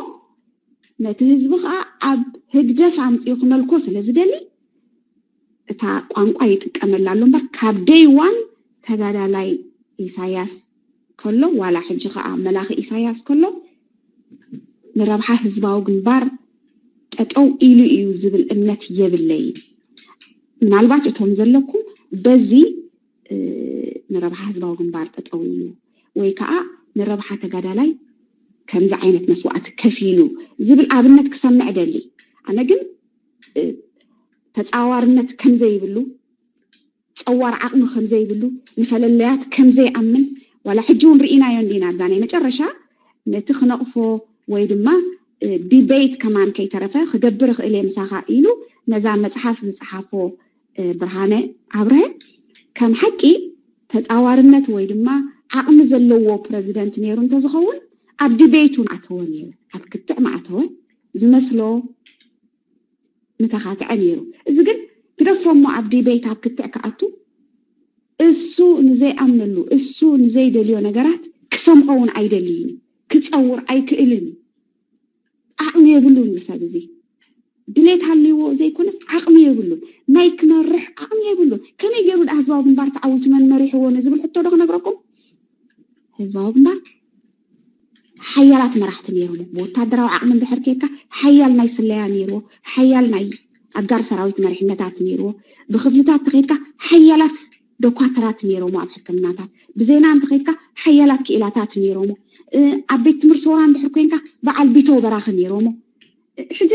ነቲ ህዝቢ ከዓ ኣብ ህግደፍ ኣምፂኡ ክመልኮ ስለዝደሊ እታ ቋንቋ ይጥቀመላ ኣሎ እምበር ካብ ዴይ ዋን ተጋዳላይ ኢሳያስ ከሎ ዋላ ሕጂ ከዓ መላኺ ኢሳያስ ከሎ ንረብሓ ህዝባዊ ግንባር ጠጠው ኢሉ እዩ ዝብል እምነት የብለይ ምናልባት እቶም ዘለኩም በዚ ንረብሓ ህዝባዊ ግንባር ጠጠው ኢሉ ወይ ከዓ ንረብሓ ተጋዳላይ ከምዚ ዓይነት መስዋዕት ከፊሉ ዝብል ኣብነት ክሰምዕ ደሊ ኣነ ግን ተጻዋርነት ከምዘይብሉ ጸዋር ዓቕሚ ከምዘይብሉ ንፈለለያት ከምዘይኣምን ዋላ ሕጂ እውን ርኢናዮ እንዲና ዛናይ መጨረሻ ነቲ ክነቕፎ ወይ ድማ ዲቤት ከማን ከይተረፈ ክገብር ክእል ምሳኻ ኢሉ ነዛ መጽሓፍ ዝጽሓፎ ብርሃነ ኣብርሀ ከም ሓቂ ተጻዋርነት ወይ ድማ ዓቕሚ ዘለዎ ፕሬዚደንት ነይሩ እንተዝኸውን ኣብ ዲቤቱን ኣተወ ነይሩ ኣብ ክትዕ ማዕተወ ዝመስሎ ምተኻትዐ ነይሩ እዚ ግን ክደፎሞ ኣብ ዲቤት ኣብ ክትዕ ከኣቱ እሱ ንዘይኣምነሉ እሱ ንዘይደልዮ ነገራት ክሰምዖውን ኣይደልዩን ክጸውር ኣይክእልን ዓቕሚ የብሉን ዝሰብ እዚ ድሌት ሃልይዎ ዘይኮነስ ዓቕሚ የብሉን ናይ ክመርሕ ዓቕሚ የብሉን ከመይ ገይሩ ዳ ህዝባዊ ግንባር ተዓዊቱ መን መሪሕዎ ንዝብል ሕቶ ዶ ክነግረኩም ህዝባዊ ግንባር ሓያላት መራሕቲ ነይሮም ብወታደራዊ ዓቕሚ እንድሕር ኬድካ ሓያል ናይ ስለያ ነይርዎ ሓያል ናይ ኣጋር ሰራዊት መሪሕነታት ነይርዎ ብክፍልታት ተኸይድካ ሓያላት ደኳተራት ነይሮም ኣብ ሕክምናታት ብዜና እንተኸይድካ ሓያላት ክኢላታት ነይሮም ኣብ ቤት ትምህርቲ ሶራ እንድሕር ኮይንካ በዓል ቢቶ በራኺ ነይሮም ሕጂ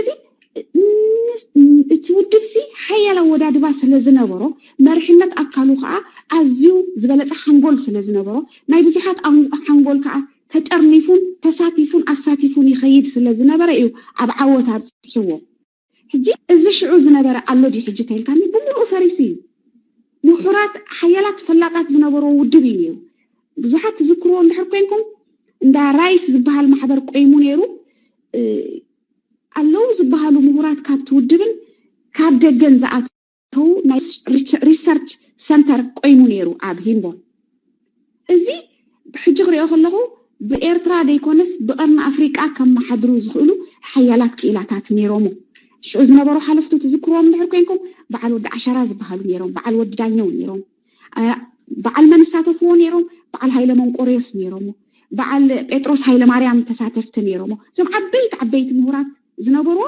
እቲ ውድብሲ ሓያል ኣወዳድባ ስለዝነበሮ መሪሕነት ኣካሉ ከዓ ኣዝዩ ዝበለፀ ሓንጎል ስለዝነበሮ ናይ ብዙሓት ሓንጎል ከዓ ተጠርኒፉን ተሳቲፉን ኣሳቲፉን ይኸይድ ስለዝነበረ እዩ ኣብ ዓወት ኣብፅሕዎ ሕጂ እዚ ሽዑ ዝነበረ ኣሎ ዲ ሕጂ ተይልካኒ ብምሉእ ፈሪሱ እዩ ምሁራት ሓያላት ፈላጣት ዝነበሮ ውድብ እዩ ነይሩ ብዙሓት ዝዝክርዎ እንድሕር ኮይንኩም እንዳ ራይስ ዝበሃል ማሕበር ቆይሙ ነይሩ ኣለው ዝበሃሉ ምሁራት ካብቲ ውድብን ካብ ደገን ዝኣተው ናይ ሪሰርች ሰንተር ቆይሙ ነይሩ ኣብ ሂምቦ እዚ ብሕጂ ክሪኦ ከለኹ ብኤርትራ ደይኮነስ ብቐርኒ ኣፍሪቃ ከም ማሕድሩ ዝኽእሉ ሓያላት ክኢላታት ነይሮም ሽዑ ዝነበሩ ሓለፍቱ ትዝክርዎም እንድሕር ኮይንኩም በዓል ወዲ ዓሸራ ዝበሃሉ ነይሮም በዓል ወዲ ዳኛው ነይሮም በዓል መንሳተፍዎ ነይሮም በዓል ሃይለ መንቆሬዎስ ነይሮም በዓል ጴጥሮስ ሃይለ ማርያም ተሳተፍቲ ነይሮም እዞም ዓበይቲ ምሁራት ዝነበሩ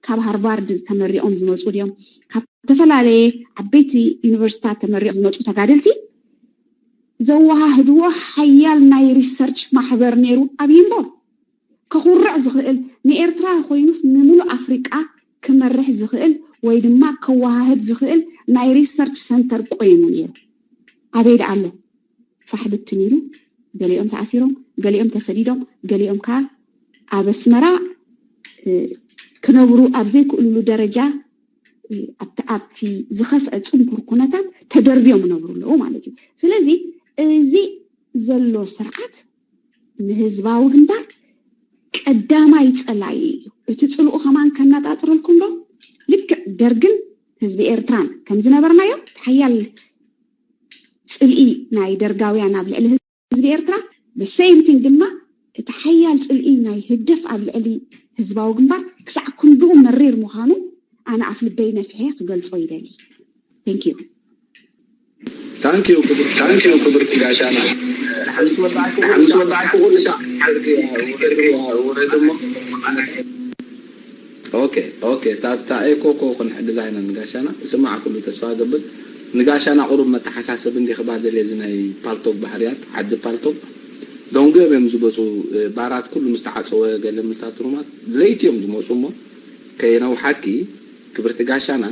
ካብ ሃርቫርድ ተመሪቖም ዝመፁ ድዮም ካብ ተፈላለየ ዓበይቲ ዩኒቨርሲታት ተመሪቖም ዝመፁ ተጋደልቲ ዘወሃህድዎ ሓያል ናይ ሪሰርች ማሕበር ነይሩ ኣብ ሂምቦ ክኹርዕ ዝኽእል ንኤርትራ ኮይኑስ ንሙሉእ ኣፍሪቃ ክመርሕ ዝኽእል ወይ ድማ ከወሃህድ ዝኽእል ናይ ሪሰርች ሰንተር ቆይሙ ነይሩ ኣበይ ዳ ኣሎ ፋሕብቲ ነይሩ ገሊኦም ተኣሲሮም ገሊኦም ተሰዲዶም ገሊኦም ከዓ ኣብ ኣስመራ ክነብሩ ኣብ ዘይክእልሉ ደረጃ ኣብቲ ዝኸፍአ ፅንኩር ኩነታት ተደርብዮም ነብሩ ኣለዉ ማለት እዩ ስለዚ እዚ ዘሎ ስርዓት ንህዝባዊ ግንባር قداما يتصلعي تتصلوا كمان كنا تأثر لكم له لك درجن حزب إيرتران كم زنبرنا يوم تحيال تسألي ناي درجاوي أنا بلقي حزب إيرتران بس same thing دما تحيال تسألي ناي هدف قبل قلي حزباو جنبار كسع كندوم مرير مخانو أنا أفل بينا في هيك قلت صيدلي thank you كبر تجاشنا حدث ودعك كل شيء اوكي تا ايكو كون ديزاين نغاشانا سمع كل تسوا قبل نغاشانا قرب ما تحساسب اندي خباد لازناي بالتوك بحريات عد بالتوك دونغ بهم زبصو بارات كل مستعصو قال مستاترومات ليتيوم دموصوم كاينو حكي كبر تجاشانا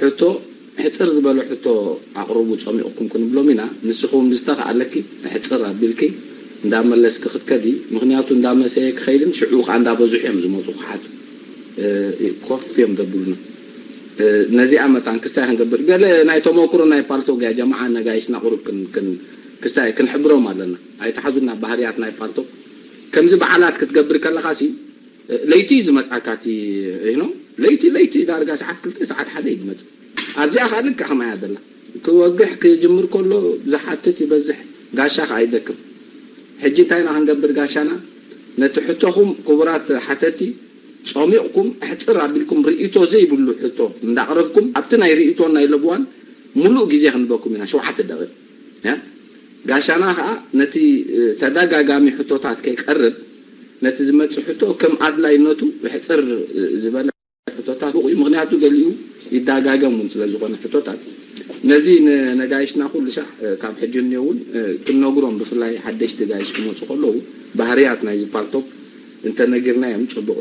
حتو حصر زبالو حتو اقربو صميقكم كن بلومينا نسخوم مستقعلكي حصر بالكي እንዳመለስ ከخدكدي ምክንያቱ እንዳመሰየ ከይልን ሽዑቅ አንዳ በዙሕም ዝመፁ ሓት ኮፍዮም ደብሉና ነዚ አመታን ክስታይ ክንገብር ገለ ናይ ተሞክሮ ናይ ፓልቶ ጋ ጀማዓ ነጋይሽና ቁርብ ክስታይ ክንሕብሮም ኣለና ኣይተሓዙና ባህርያት ናይ ፓልቶ ከምዚ በዓላት ክትገብር ከለኻሲ ለይቲ ዝመጻካቲ ይኖ ለይቲ ዳርጋ ሰዓት 2 ሰዓት ሓደ ይመጽ ኣብዚኣ ካልክ ከማያ ደላ ክወግሕ ክጅምር ከሎ ዝሓትት ይበዝሕ ጋሻኽ ኣይደክም ሕጂ ታይና ክንገብር ጋሻና ነትሕቶኹም ክቡራት ሓተቲ صاميقكم احتر عبلكم رئيتو زي بلو حتو ندعرفكم ابتنا رئيتو نايلبوان ملو غزي خنبكم هنا شو حتى دغ ها غاشانا نتي تداغاغامي حتوتات كي قرب نتي زمت حتو كم ادلاينتو بحصر زبل حتوتات بقي مغنياتو قاليو يداغاغمون سلازغون حتوتات نزي نغايشنا كل شيء كاب حجنيون كنغروم بفلاي حدش دغايش كمو خلو بحريات نايز بالتوك انت نغيرنا يم صبغ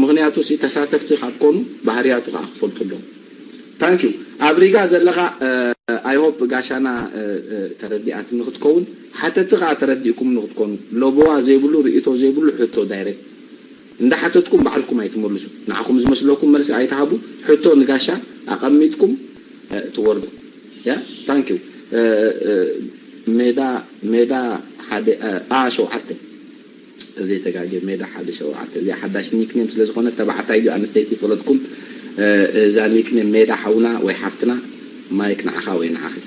مغنياتو سي تساتفتي خاطكون بحرياتو خاطفلتلو ثانك يو ابريغا زلغا اي هوب غاشانا ترديات نختكون حتى تغا ترديكم نختكون لوبوا زيبلو ريتو زيبلو حتو دايركت እንደ حتتكم بعلكم አይተመልሱ ናኹም ዝመስለኩም መልስ አይታሃቡ حتو ንጋሻ አቀሚጥኩም ትወርዱ ያ ثانك يو ሜዳ ሓደ አሾ አተ زي تجاجي ميدا حد شو عت زي حداش نيكنيم سلازخونه تبعتاي انستيتي فلتكم زانيكنيم ميدا حونا ويحفتنا ما يكنع خاوي نعخي